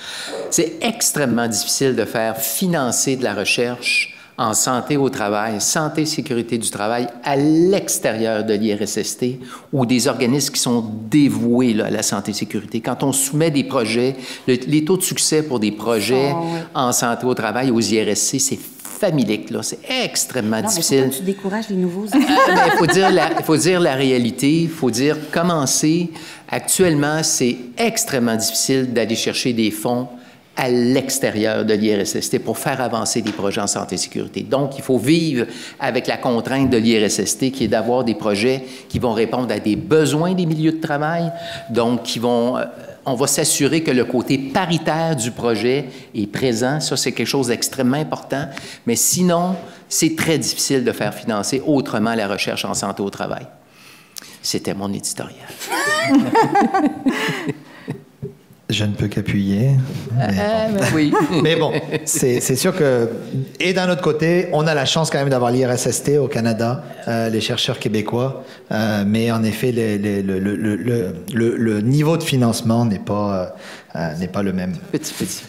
C'est extrêmement difficile de faire financer de la recherche en santé au travail, santé, sécurité du travail, à l'extérieur de l'IRSST ou des organismes qui sont dévoués là, à la santé sécurité. Quand on soumet des projets, les taux de succès pour des projets en santé au travail aux IRSC, c'est familique, là. C'est extrêmement difficile. Mais tu décourages les nouveaux. Il faut dire la réalité, il faut dire commencer. Actuellement, c'est extrêmement difficile d'aller chercher des fonds à l'extérieur de l'IRSST pour faire avancer des projets en santé et sécurité. Donc, il faut vivre avec la contrainte de l'IRSST qui est d'avoir des projets qui vont répondre à des besoins des milieux de travail, donc qui vont... on va s'assurer que le côté paritaire du projet est présent. Ça, c'est quelque chose d'extrêmement important. Mais sinon, c'est très difficile de faire financer autrement la recherche en santé au travail. C'était mon éditorial. Je ne peux qu'appuyer. Oui. Mais bon, c'est sûr que... Et d'un autre côté, on a la chance quand même d'avoir l'IRSST au Canada, les chercheurs québécois. Mais en effet, le niveau de financement n'est pas le même. Petit.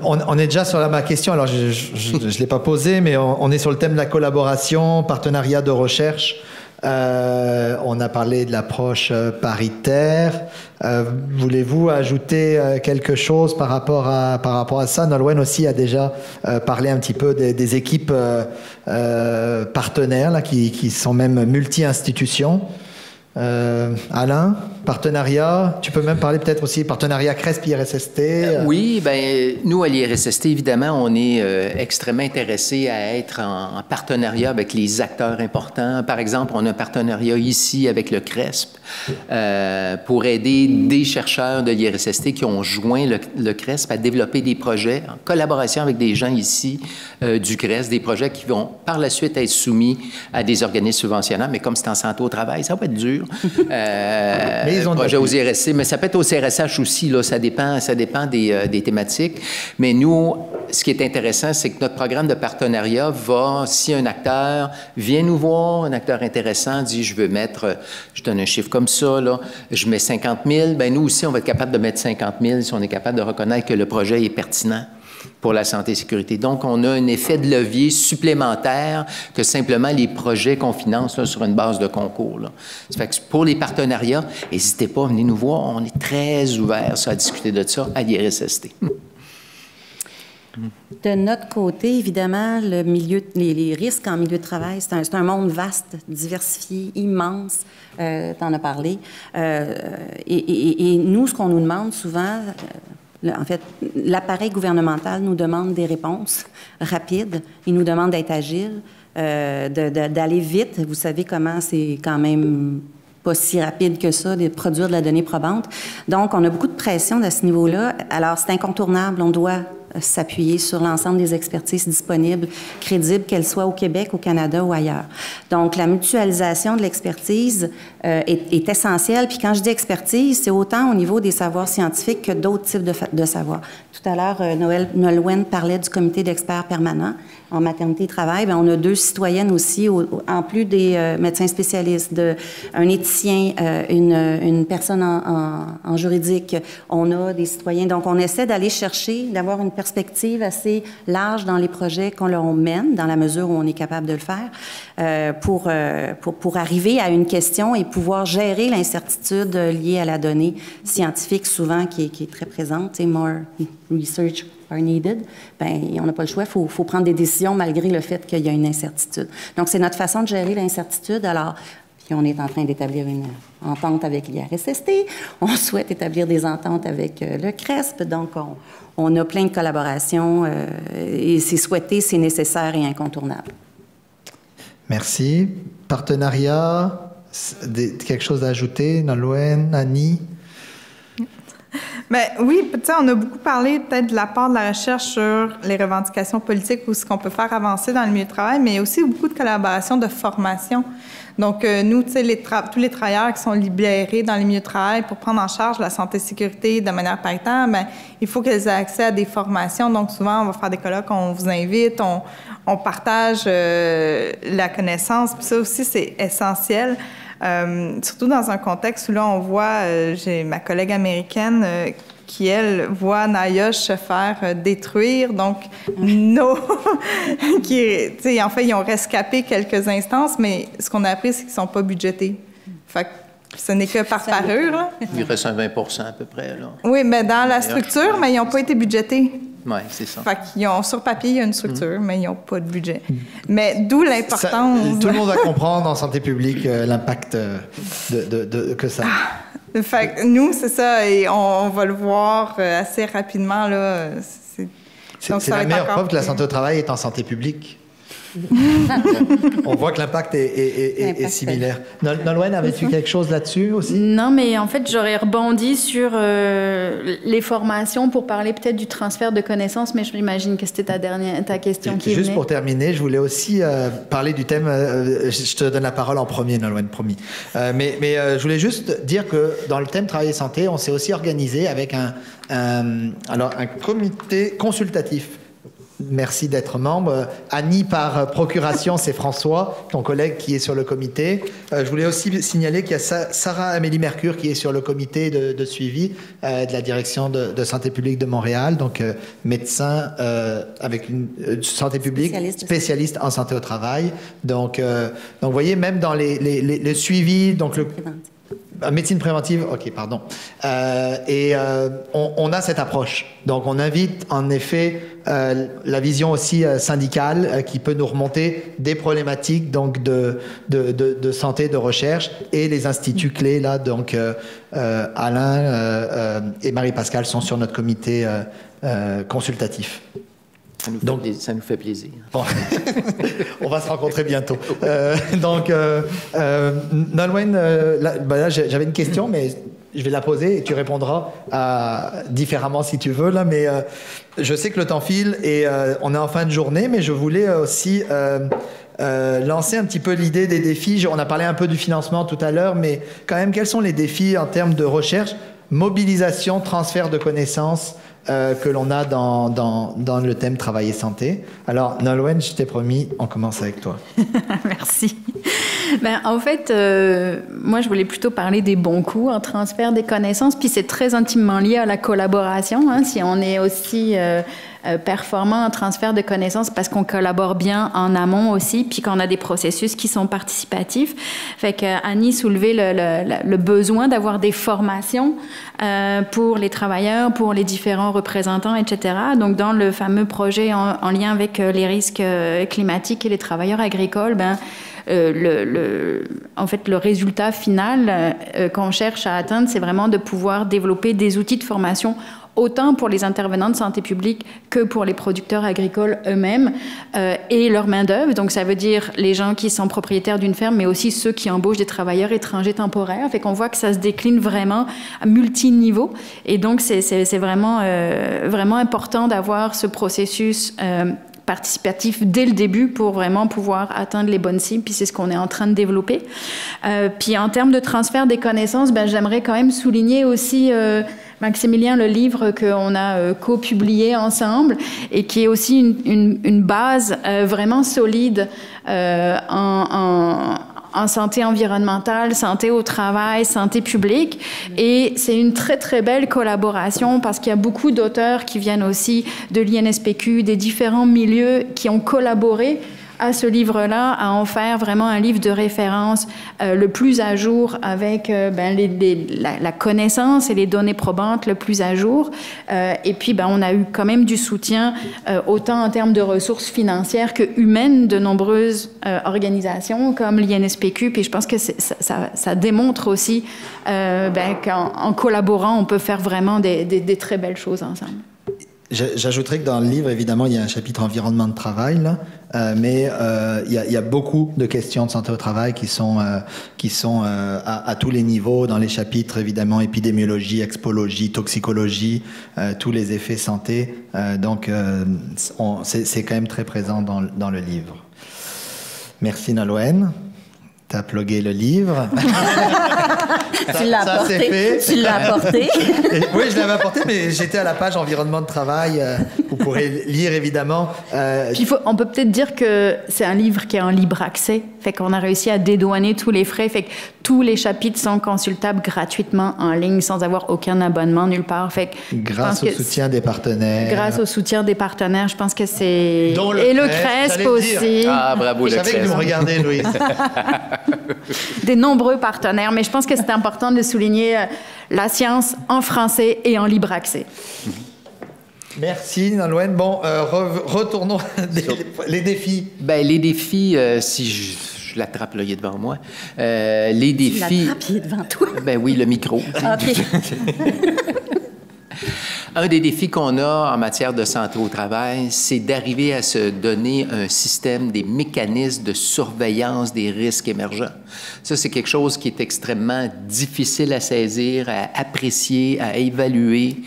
On est déjà sur ma question, alors je ne l'ai pas posée, mais on est sur le thème de la collaboration, partenariat de recherche. On a parlé de l'approche paritaire. Voulez-vous ajouter quelque chose par rapport à ça? Nolwenn aussi a déjà parlé un petit peu des équipes partenaires là, qui sont même multi-institutions. Alain, partenariat, tu peux même parler peut-être aussi partenariat CRESP-IRSST. Oui, ben nous à l'IRSST, évidemment, on est extrêmement intéressés à être en partenariat avec les acteurs importants. Par exemple, on a un partenariat ici avec le CRESP pour aider des chercheurs de l'IRSST qui ont joint le CRESP à développer des projets en collaboration avec des gens ici du CRESP, des projets qui vont par la suite être soumis à des organismes subventionnants, mais comme c'est en santé au travail, ça va être dur. Mais ils ont projet aux IRSC, mais ça peut être au CRSH aussi, là, ça dépend des thématiques. Mais nous, ce qui est intéressant, c'est que notre programme de partenariat va, si un acteur vient nous voir, un acteur intéressant, dit, je veux mettre, je donne un chiffre comme ça, là, je mets 50 000, bien nous aussi, on va être capable de mettre 50 000 si on est capable de reconnaître que le projet est pertinent pour la santé et sécurité. Donc, on a un effet de levier supplémentaire que simplement les projets qu'on finance là, sur une base de concours. Là. Ça fait que pour les partenariats, n'hésitez pas à venir nous voir. On est très ouverts à discuter de ça à l'IRSST. De notre côté, évidemment, les risques en milieu de travail, c'est un monde vaste, diversifié, immense. Tu en as parlé. Et nous, ce qu'on nous demande souvent... En fait, l'appareil gouvernemental nous demande des réponses rapides. Il nous demande d'être agile, d'aller vite. Vous savez comment c'est quand même pas si rapide que ça de produire de la donnée probante. Donc, on a beaucoup de pression à ce niveau-là. Alors, c'est incontournable. On doit s'appuyer sur l'ensemble des expertises disponibles, crédibles, qu'elles soient au Québec, au Canada ou ailleurs. Donc, la mutualisation de l'expertise est essentielle. Puis quand je dis expertise, c'est autant au niveau des savoirs scientifiques que d'autres types de savoirs. Tout à l'heure, Nolwenn parlait du comité d'experts permanents en maternité et travail. Bien, on a 2 citoyennes aussi, en plus des médecins spécialistes, un éthicien, une personne en juridique. On a des citoyens. Donc, on essaie d'aller chercher, d'avoir une perspective assez large dans les projets qu'on leur mène, dans la mesure où on est capable de le faire, pour arriver à une question et pouvoir gérer l'incertitude liée à la donnée scientifique, souvent qui est très présente. More research are needed. Bien, on n'a pas le choix. Il faut prendre des décisions malgré le fait qu'il y a une incertitude. Donc, c'est notre façon de gérer l'incertitude. Alors, puis on est en train d'établir une entente avec l'IRSST. On souhaite établir des ententes avec le CRESP. Donc, on a plein de collaborations et c'est souhaité, c'est nécessaire et incontournable. Merci. Partenariat, quelque chose à ajouter? Nolwenn, Annie? Bien, oui, tu sais, on a beaucoup parlé peut-être de l'apport de la recherche sur les revendications politiques ou ce qu'on peut faire avancer dans le milieu de travail, mais aussi beaucoup de collaboration de formation. Donc, nous, tu sais, tous les travailleurs qui sont libérés dans les milieux de travail pour prendre en charge la santé et sécurité de manière paritaire, bien, il faut qu'ils aient accès à des formations. Donc, souvent, on va faire des colloques, on vous invite, on partage la connaissance. Puis ça aussi, c'est essentiel. Surtout dans un contexte où là, on voit, j'ai ma collègue américaine qui, elle, voit NIOSH se faire détruire. Donc, en fait, ils ont rescapé quelques instances, mais ce qu'on a appris, c'est qu'ils ne sont pas budgétés. Fait que ce n'est que par parure. Là. Il reste un 20 à peu près. Là. Oui, mais dans la structure, mais ils n'ont pas été budgétés. Oui, c'est ça. Fait qu'ils ont, sur papier, il y a une structure, mais ils n'ont pas de budget. Mais d'où l'importance... Tout le monde va comprendre en santé publique l'impact que ça a. Fait que nous, c'est ça, et on va le voir assez rapidement. Là. C'est la meilleure preuve que la santé au travail est en santé publique. On voit que l'impact est similaire. Nolwenn, avais-tu quelque chose là-dessus aussi? Non, mais en fait, j'aurais rebondi sur les formations pour parler peut-être du transfert de connaissances, mais j'imagine que c'était ta question qui Juste venait. pour terminer, je voulais aussi parler du thème, je te donne la parole en premier, Nolwenn, promis. Mais je voulais juste dire que dans le thème travail et santé, on s'est aussi organisé avec un comité consultatif. Merci d'être membre. Annie, par procuration, c'est François, ton collègue qui est sur le comité. Je voulais aussi signaler qu'il y a Sarah Amélie Mercure qui est sur le comité de suivi de la direction de santé publique de Montréal, donc médecin avec une santé publique, spécialiste en santé au travail. Donc vous voyez, même dans le suivi, donc médecine préventive, ok, pardon. On a cette approche. Donc, on invite en effet la vision aussi syndicale qui peut nous remonter des problématiques donc de santé, de recherche et les instituts clés là. Donc, Alain et Marie-Pascale sont sur notre comité consultatif. Ça nous fait plaisir. Bon. On va se rencontrer bientôt. Nolwenn, là, j'avais une question, mais je vais la poser et tu répondras différemment si tu veux. Là, mais je sais que le temps file et on est en fin de journée, mais je voulais aussi lancer un petit peu l'idée des défis. On a parlé un peu du financement tout à l'heure, mais quand même, quels sont les défis en termes de recherche, mobilisation, transfert de connaissances que l'on a dans le thème travail et santé. Alors, Nolwenn, je t'ai promis, on commence avec toi. Merci. En fait, moi, je voulais plutôt parler des bons coups en transfert des connaissances, puis c'est très intimement lié à la collaboration. Hein, si on est aussi performant en transfert de connaissances parce qu'on collabore bien en amont aussi, puis qu'on a des processus qui sont participatifs. Fait qu'Annie soulevait le besoin d'avoir des formations pour les travailleurs, pour les différents représentants, etc. Donc, dans le fameux projet en lien avec les risques climatiques et les travailleurs agricoles, en fait, le résultat final qu'on cherche à atteindre, c'est vraiment de pouvoir développer des outils de formation autant pour les intervenants de santé publique que pour les producteurs agricoles eux-mêmes et leur main-d'œuvre. Donc, ça veut dire les gens qui sont propriétaires d'une ferme, mais aussi ceux qui embauchent des travailleurs étrangers temporaires. Fait qu'on voit que ça se décline vraiment à multiniveau. Et donc, c'est vraiment, vraiment important d'avoir ce processus participatif dès le début pour vraiment pouvoir atteindre les bonnes cibles, puis c'est ce qu'on est en train de développer. Puis en termes de transfert des connaissances, j'aimerais quand même souligner aussi, Maximilien, le livre qu'on a co-publié ensemble et qui est aussi une base vraiment solide en santé environnementale, santé au travail, santé publique. Et c'est une très, très belle collaboration parce qu'il y a beaucoup d'auteurs qui viennent aussi de l'INSPQ, des différents milieux qui ont collaboré à ce livre-là, à en faire vraiment un livre de référence le plus à jour avec la connaissance et les données probantes le plus à jour. Et puis, on a eu quand même du soutien autant en termes de ressources financières que humaines de nombreuses organisations comme l'INSPQ. Puis je pense que ça démontre aussi qu'en collaborant, on peut faire vraiment des très belles choses ensemble. J'ajouterais que dans le livre, évidemment, il y a un chapitre environnement de travail, là, mais il y a beaucoup de questions de santé au travail qui sont à tous les niveaux, dans les chapitres, évidemment, épidémiologie, expologie, toxicologie, tous les effets santé. Donc, c'est quand même très présent dans le livre. Merci, Nolwenn. Tu as plugué le livre. Tu l'as apporté. Tu l'as apporté. Oui, je l'avais apporté, mais j'étais à la page environnement de travail. Vous pourrez lire, évidemment. Puis on peut peut-être dire que c'est un livre qui est en libre accès. Fait qu'on a réussi à dédouaner tous les frais. Fait que tous les chapitres sont consultables gratuitement en ligne sans avoir aucun abonnement nulle part. Fait que grâce au soutien des partenaires. Grâce au soutien des partenaires, je pense que c'est... Et le CRESP aussi. Ah, bravo, le CRESP. Je savais que vous me regardez, Louise. Des nombreux partenaires, mais je pense que c'est important de souligner la science en français et en libre accès. Merci, Nolwenn. Bon, retournons les défis. Les défis, si je l'attrape, là, il est devant moi. Les défis... Tu l'attrapes, il est devant toi. Oui, le micro. OK. Un des défis qu'on a en matière de santé au travail, c'est d'arriver à se donner un système, des mécanismes de surveillance des risques émergents. Ça, c'est quelque chose qui est extrêmement difficile à saisir, à apprécier, à évaluer.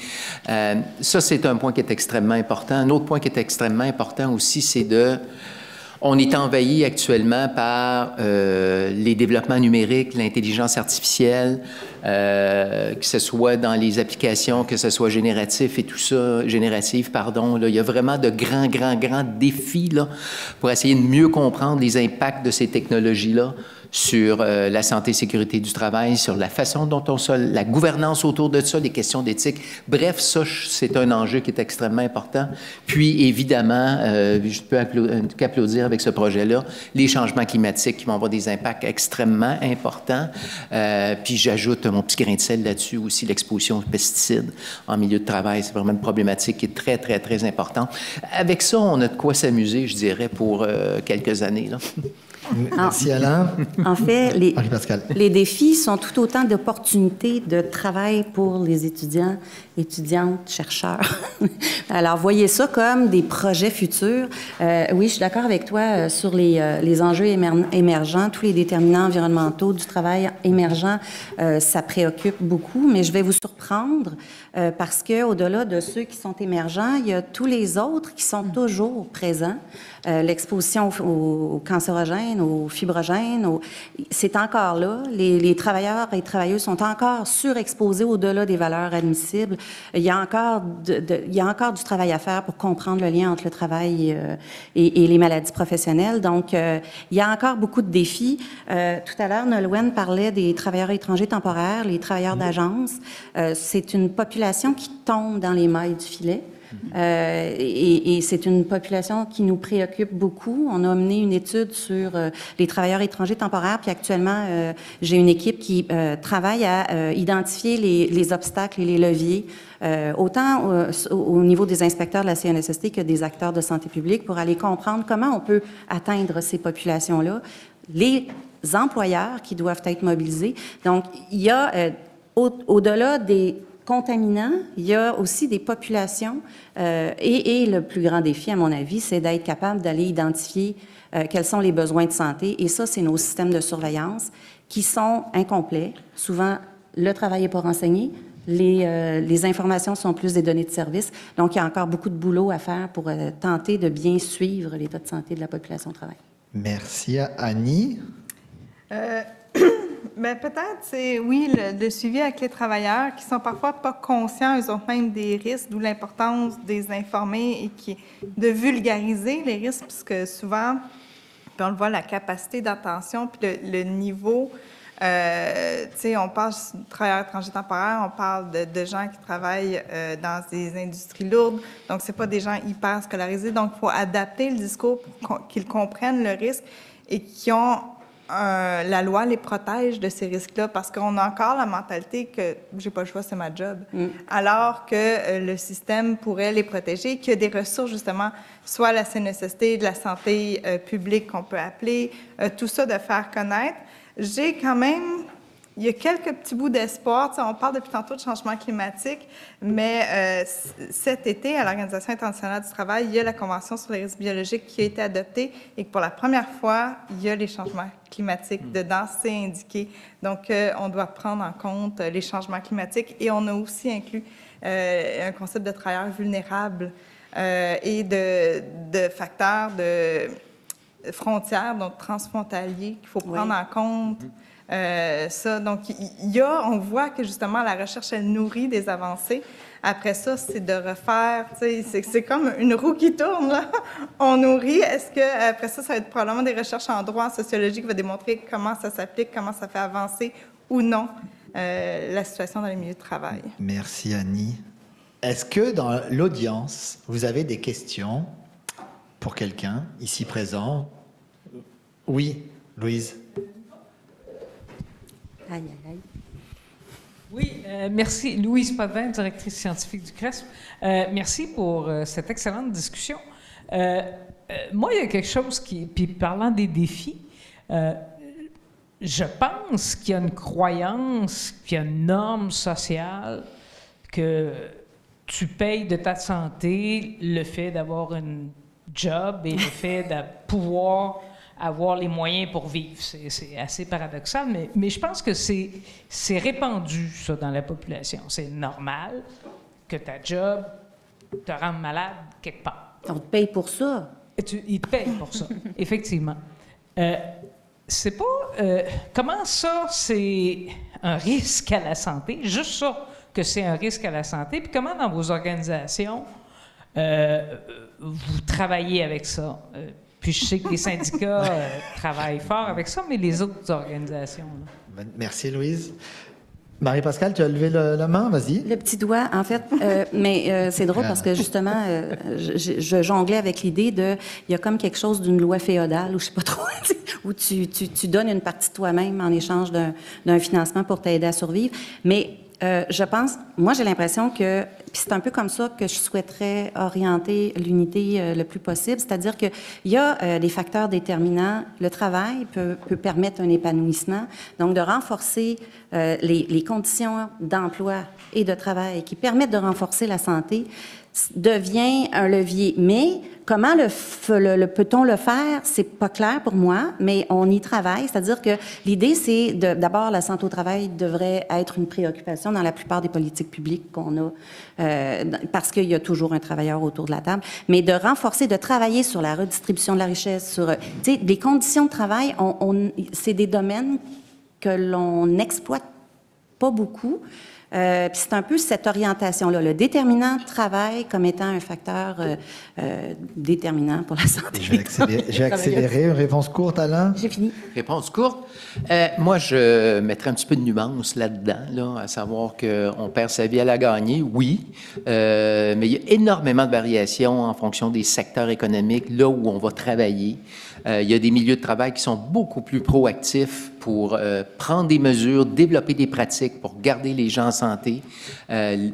Ça, c'est un point qui est extrêmement important. Un autre point qui est extrêmement important aussi, c'est on est envahi actuellement par les développements numériques, l'intelligence artificielle, que ce soit dans les applications, que ce soit génératif et tout ça, génératif, pardon. Là, il y a vraiment de grands défis là, pour essayer de mieux comprendre les impacts de ces technologies-là sur la santé et sécurité du travail, sur la façon dont la gouvernance autour de ça, les questions d'éthique. Bref, ça, c'est un enjeu qui est extrêmement important. Puis, évidemment, je peux qu'applaudir avec ce projet-là, les changements climatiques qui vont avoir des impacts extrêmement importants. Puis, j'ajoute mon petit grain de sel là-dessus aussi, l'exposition aux pesticides en milieu de travail. C'est vraiment une problématique qui est très, très, très importante. Avec ça, on a de quoi s'amuser, je dirais, pour quelques années, là. Merci, Alain. En fait, les défis sont tout autant d'opportunités de travail pour les étudiants, étudiantes, chercheurs. Alors, voyez ça comme des projets futurs. Oui, je suis d'accord avec toi sur les enjeux émergents, tous les déterminants environnementaux du travail émergent, ça préoccupe beaucoup, mais je vais vous surprendre parce qu'au-delà de ceux qui sont émergents, il y a tous les autres qui sont toujours présents. L'exposition aux cancérogènes, aux fibrogènes, c'est encore là. Les travailleurs et travailleuses sont encore surexposés au-delà des valeurs admissibles. Il y a encore du travail à faire pour comprendre le lien entre le travail et les maladies professionnelles. Donc, il y a encore beaucoup de défis. Tout à l'heure, Nolwenn parlait des travailleurs étrangers temporaires, les travailleurs d'agence. C'est une population qui tombe dans les mailles du filet. Et c'est une population qui nous préoccupe beaucoup. On a mené une étude sur les travailleurs étrangers temporaires, puis actuellement, j'ai une équipe qui travaille à identifier les obstacles et les leviers, autant au niveau des inspecteurs de la CNSST que des acteurs de santé publique, pour aller comprendre comment on peut atteindre ces populations-là, les employeurs qui doivent être mobilisés. Donc, il y a, au-delà des contaminants, il y a aussi des populations et le plus grand défi, à mon avis, c'est d'être capable d'aller identifier quels sont les besoins de santé. Et ça, c'est nos systèmes de surveillance qui sont incomplets. Souvent, le travail n'est pas renseigné. Les informations sont plus des données de service. Donc, il y a encore beaucoup de boulot à faire pour tenter de bien suivre l'état de santé de la population au travail. Merci. Annie? Bien, peut-être, c'est, oui, le suivi avec les travailleurs qui sont parfois pas conscients, eux autres même, des risques, d'où l'importance de les informer et de vulgariser les risques, puisque souvent, puis on le voit, la capacité d'attention, puis le niveau, tu sais, on parle de travailleurs étrangers temporaires, on parle de gens qui travaillent dans des industries lourdes, donc c'est pas des gens hyper scolarisés, donc il faut adapter le discours pour qu'ils comprennent le risque et qu'ils ont la loi les protège de ces risques-là parce qu'on a encore la mentalité que j'ai pas le choix, c'est ma job. Alors que le système pourrait les protéger, qu'il y a des ressources justement, soit la CNSST, de la santé publique qu'on peut appeler, tout ça de faire connaître. J'ai quand même, il y a quelques petits bouts d'espoir. On parle depuis tantôt de changement climatique, mais cet été, à l'Organisation internationale du travail, il y a la Convention sur les risques biologiques qui a été adoptée et que pour la première fois, il y a les changements climatiques dedans, c'est indiqué. Donc, on doit prendre en compte les changements climatiques et on a aussi inclus un concept de travailleurs vulnérables et de facteurs de frontières, donc transfrontaliers, qu'il faut prendre en compte. Ça, donc, on voit que justement la recherche, elle nourrit des avancées. Après ça, c'est de refaire, tu sais, c'est comme une roue qui tourne, là. On nourrit. Est-ce que après ça va être probablement des recherches en droit, en sociologie qui va démontrer comment ça s'applique, comment ça fait avancer ou non la situation dans les milieux de travail. Merci, Annie. Est-ce que dans l'audience, vous avez des questions pour quelqu'un ici présent? Oui, Louise. Aïe, aïe, aïe. Oui, merci. Louise Potvin, directrice scientifique du CRESP. Merci pour cette excellente discussion. Moi, il y a quelque chose puis parlant des défis, je pense qu'il y a une croyance, qu'il y a une norme sociale que tu payes de ta santé le fait d'avoir une job et le fait de pouvoir avoir les moyens pour vivre. C'est assez paradoxal, mais je pense que c'est répandu, ça, dans la population. C'est normal que ta job te rende malade quelque part. On te paye pour ça. Ils te payent pour ça, effectivement. C'est pas... comment ça, c'est un risque à la santé? Juste ça, que c'est un risque à la santé. Puis comment, dans vos organisations, vous travaillez avec ça? Puis je sais que les syndicats travaillent fort avec ça, mais les autres organisations... Là. Merci, Louise. Marie-Pascale, tu as levé la main, vas-y. Le petit doigt, en fait, mais c'est drôle parce que justement, je jonglais avec l'idée il y a comme quelque chose d'une loi féodale, ou je sais pas trop, où tu donnes une partie de toi-même en échange d'un financement pour t'aider à survivre. Mais je pense, moi j'ai l'impression que, puis c'est un peu comme ça que je souhaiterais orienter l'unité le plus possible, c'est-à-dire qu'il y a des facteurs déterminants. Le travail peut permettre un épanouissement, donc de renforcer les conditions d'emploi et de travail qui permettent de renforcer la santé devient un levier. Mais comment peut-on le faire? C'est pas clair pour moi, mais on y travaille. C'est-à-dire que l'idée, c'est d'abord, la santé au travail devrait être une préoccupation dans la plupart des politiques publiques qu'on a, parce qu'il y a toujours un travailleur autour de la table, mais de renforcer, de travailler sur la redistribution de la richesse, sur, tu sais, les conditions de travail, c'est des domaines que l'on n'exploite pas beaucoup. Puis c'est un peu cette orientation-là, le déterminant travail comme étant un facteur déterminant pour la santé. Je vais accélérer. Une réponse courte, Alain? J'ai fini. Réponse courte. Moi, je mettrais un petit peu de nuance là-dedans, là, à savoir qu'on perd sa vie à la gagner, oui, mais il y a énormément de variations en fonction des secteurs économiques, là où on va travailler. Il y a des milieux de travail qui sont beaucoup plus proactifs pour prendre des mesures, développer des pratiques pour garder les gens en santé.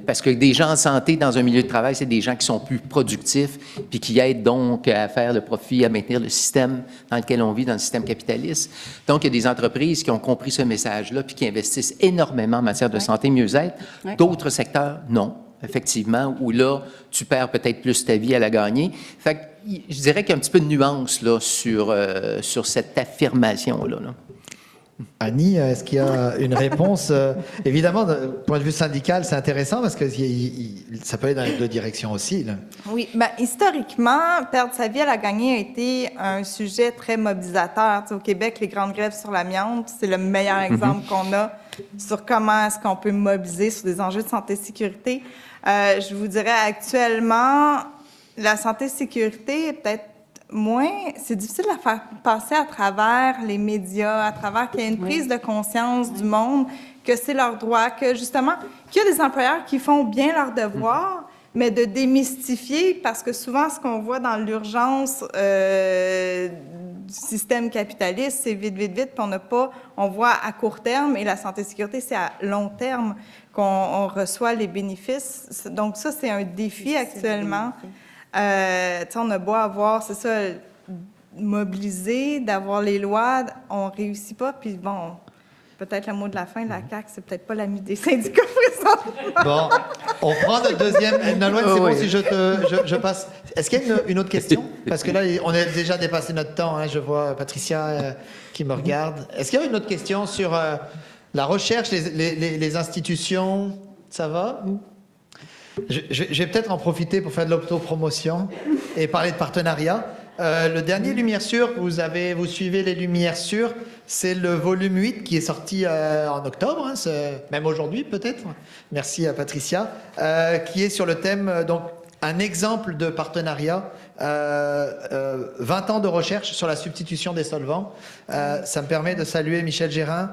Parce que des gens en santé dans un milieu de travail, c'est des gens qui sont plus productifs puis qui aident donc à faire le profit, à maintenir le système dans lequel on vit, dans le système capitaliste. Donc, il y a des entreprises qui ont compris ce message-là puis qui investissent énormément en matière de santé, mieux-être. Ouais. D'autres secteurs, non, effectivement, où là, tu perds peut-être plus ta vie à la gagner. Fait que je dirais qu'il y a un petit peu de nuance là, sur cette affirmation-là. Là. Annie, est-ce qu'il y a une réponse? Évidemment, du point de vue syndical, c'est intéressant parce que ça peut aller dans les deux directions aussi. Là. Oui, bien, historiquement, perdre sa vie à la gagner a été un sujet très mobilisateur. Tu sais, au Québec, les grandes grèves sur l'amiante, c'est le meilleur exemple qu'on a sur comment est-ce qu'on peut mobiliser sur des enjeux de santé-sécurité. Je vous dirais actuellement, la santé-sécurité est peut-être moins, c'est difficile à faire passer à travers les médias, à travers qu'il y ait une prise de conscience du monde, que c'est leur droit, que justement, qu'il y a des employeurs qui font bien leur devoir, mais de démystifier, parce que souvent, ce qu'on voit dans l'urgence du système capitaliste, c'est vite, vite, vite, puis on voit à court terme, et la santé-sécurité, c'est à long terme qu'on reçoit les bénéfices. Donc ça, c'est un défi actuellement. On a beau avoir, c'est ça, mobiliser, d'avoir les lois, on ne réussit pas. Puis bon, peut-être le mot de la fin, la CAQ, c'est peut-être pas l'ami des syndicats présentement. Bon, on prend notre deuxième. Nolwenn, c'est bon si je passe. Est-ce qu'il y a une autre question? Parce que là, on a déjà dépassé notre temps. Hein, je vois Patricia qui me regarde. Est-ce qu'il y a une autre question sur la recherche, les institutions? Ça va? Je vais peut-être en profiter pour faire de l'autopromotion et parler de partenariat. Le dernier Lumière Sûre, vous suivez les Lumières Sûres, c'est le volume 8 qui est sorti en octobre, hein, même aujourd'hui peut-être. Merci à Patricia, qui est sur le thème, donc un exemple de partenariat, 20 ans de recherche sur la substitution des solvants. Ça me permet de saluer Michel Gérin,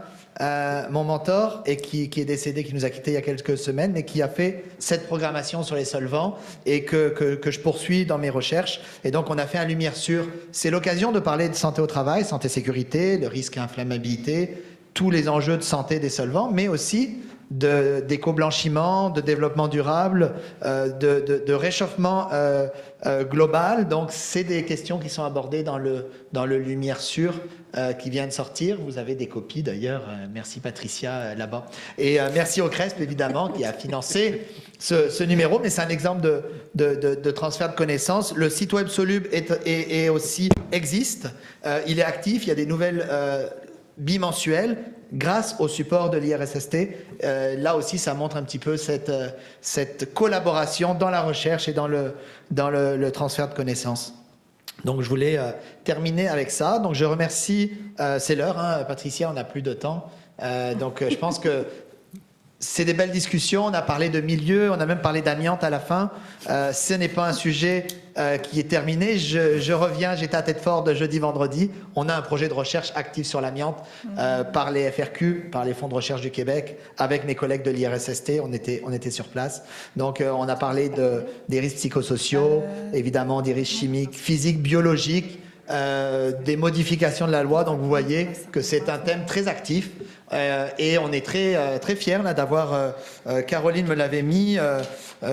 mon mentor, et qui est décédé, qui nous a quittés il y a quelques semaines, mais qui a fait cette programmation sur les solvants et que je poursuis dans mes recherches. Et donc, on a fait un Lumière Sûre. C'est l'occasion de parler de santé au travail, santé-sécurité, le risque inflammabilité, tous les enjeux de santé des solvants, mais aussi d'éco-blanchiment, de développement durable, de réchauffement global. Donc, c'est des questions qui sont abordées dans le Lumière Sûre qui vient de sortir. Vous avez des copies d'ailleurs. Merci Patricia là-bas. Et merci au CRESP, évidemment, qui a financé ce numéro. Mais c'est un exemple de transfert de connaissances. Le site web Solub existe. Il est actif. Il y a des nouvelles bimensuelles grâce au support de l'IRSST. Là aussi, ça montre un petit peu cette collaboration dans la recherche et dans le transfert de connaissances. Donc, je voulais terminer avec ça. Donc, je remercie, c'est l'heure, hein, Patricia, on n'a plus de temps. Donc, je pense que c'est des belles discussions. On a parlé de milieu, on a même parlé d'amiante à la fin. Ce n'est pas un sujet qui est terminé. Je reviens, j'étais à Thetford jeudi, vendredi. On a un projet de recherche actif sur l'amiante par les FRQ, par les fonds de recherche du Québec, avec mes collègues de l'IRSST. On était sur place. Donc, on a parlé des risques psychosociaux, évidemment des risques chimiques, physiques, biologiques, des modifications de la loi. Donc, vous voyez que c'est un thème très actif. Et on est très fiers d'avoir, Caroline me l'avait mis,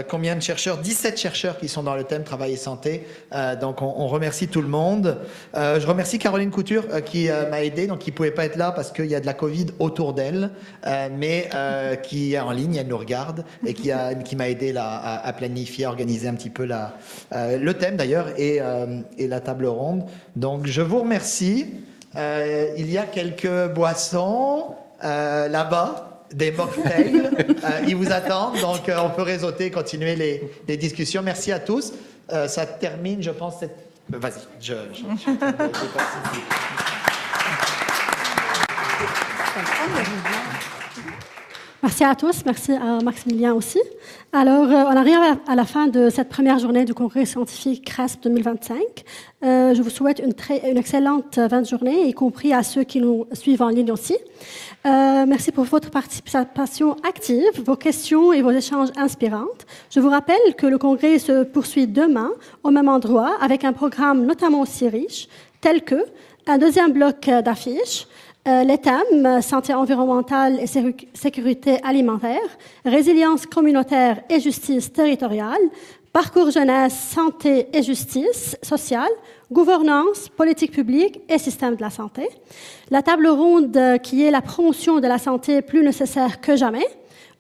combien de chercheurs? 17 chercheurs qui sont dans le thème travail et santé. Donc on remercie tout le monde. Je remercie Caroline Couture qui m'a aidé, donc qui ne pouvait pas être là parce qu'il y a de la Covid autour d'elle, mais qui est en ligne, elle nous regarde et qui m'a aidé là, à planifier, à organiser un petit peu le thème d'ailleurs et la table ronde. Donc je vous remercie. Il y a quelques boissons là-bas, des mocktails. Ils vous attendent, donc on peut réseauter, continuer les discussions. Merci à tous. Ça termine, je pense. Vas-y, Merci à tous, merci à Maximilien aussi. Alors, on arrive à la fin de cette première journée du congrès scientifique CRESP 2025. Je vous souhaite une excellente fin de journée, y compris à ceux qui nous suivent en ligne aussi. Merci pour votre participation active, vos questions et vos échanges inspirants. Je vous rappelle que le congrès se poursuit demain au même endroit avec un programme notamment aussi riche, tel que un deuxième bloc d'affiches, les thèmes santé environnementale et sécurité alimentaire, résilience communautaire et justice territoriale, parcours jeunesse, santé et justice sociale, gouvernance, politique publique et système de la santé. La table ronde qui est la promotion de la santé plus nécessaire que jamais.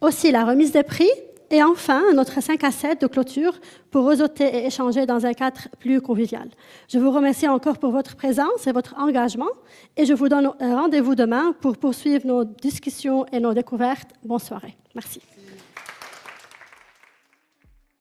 Aussi la remise des prix. Et enfin, notre 5 à 7 de clôture pour réseauter et échanger dans un cadre plus convivial. Je vous remercie encore pour votre présence et votre engagement et je vous donne rendez-vous demain pour poursuivre nos discussions et nos découvertes. Bonne soirée. Merci.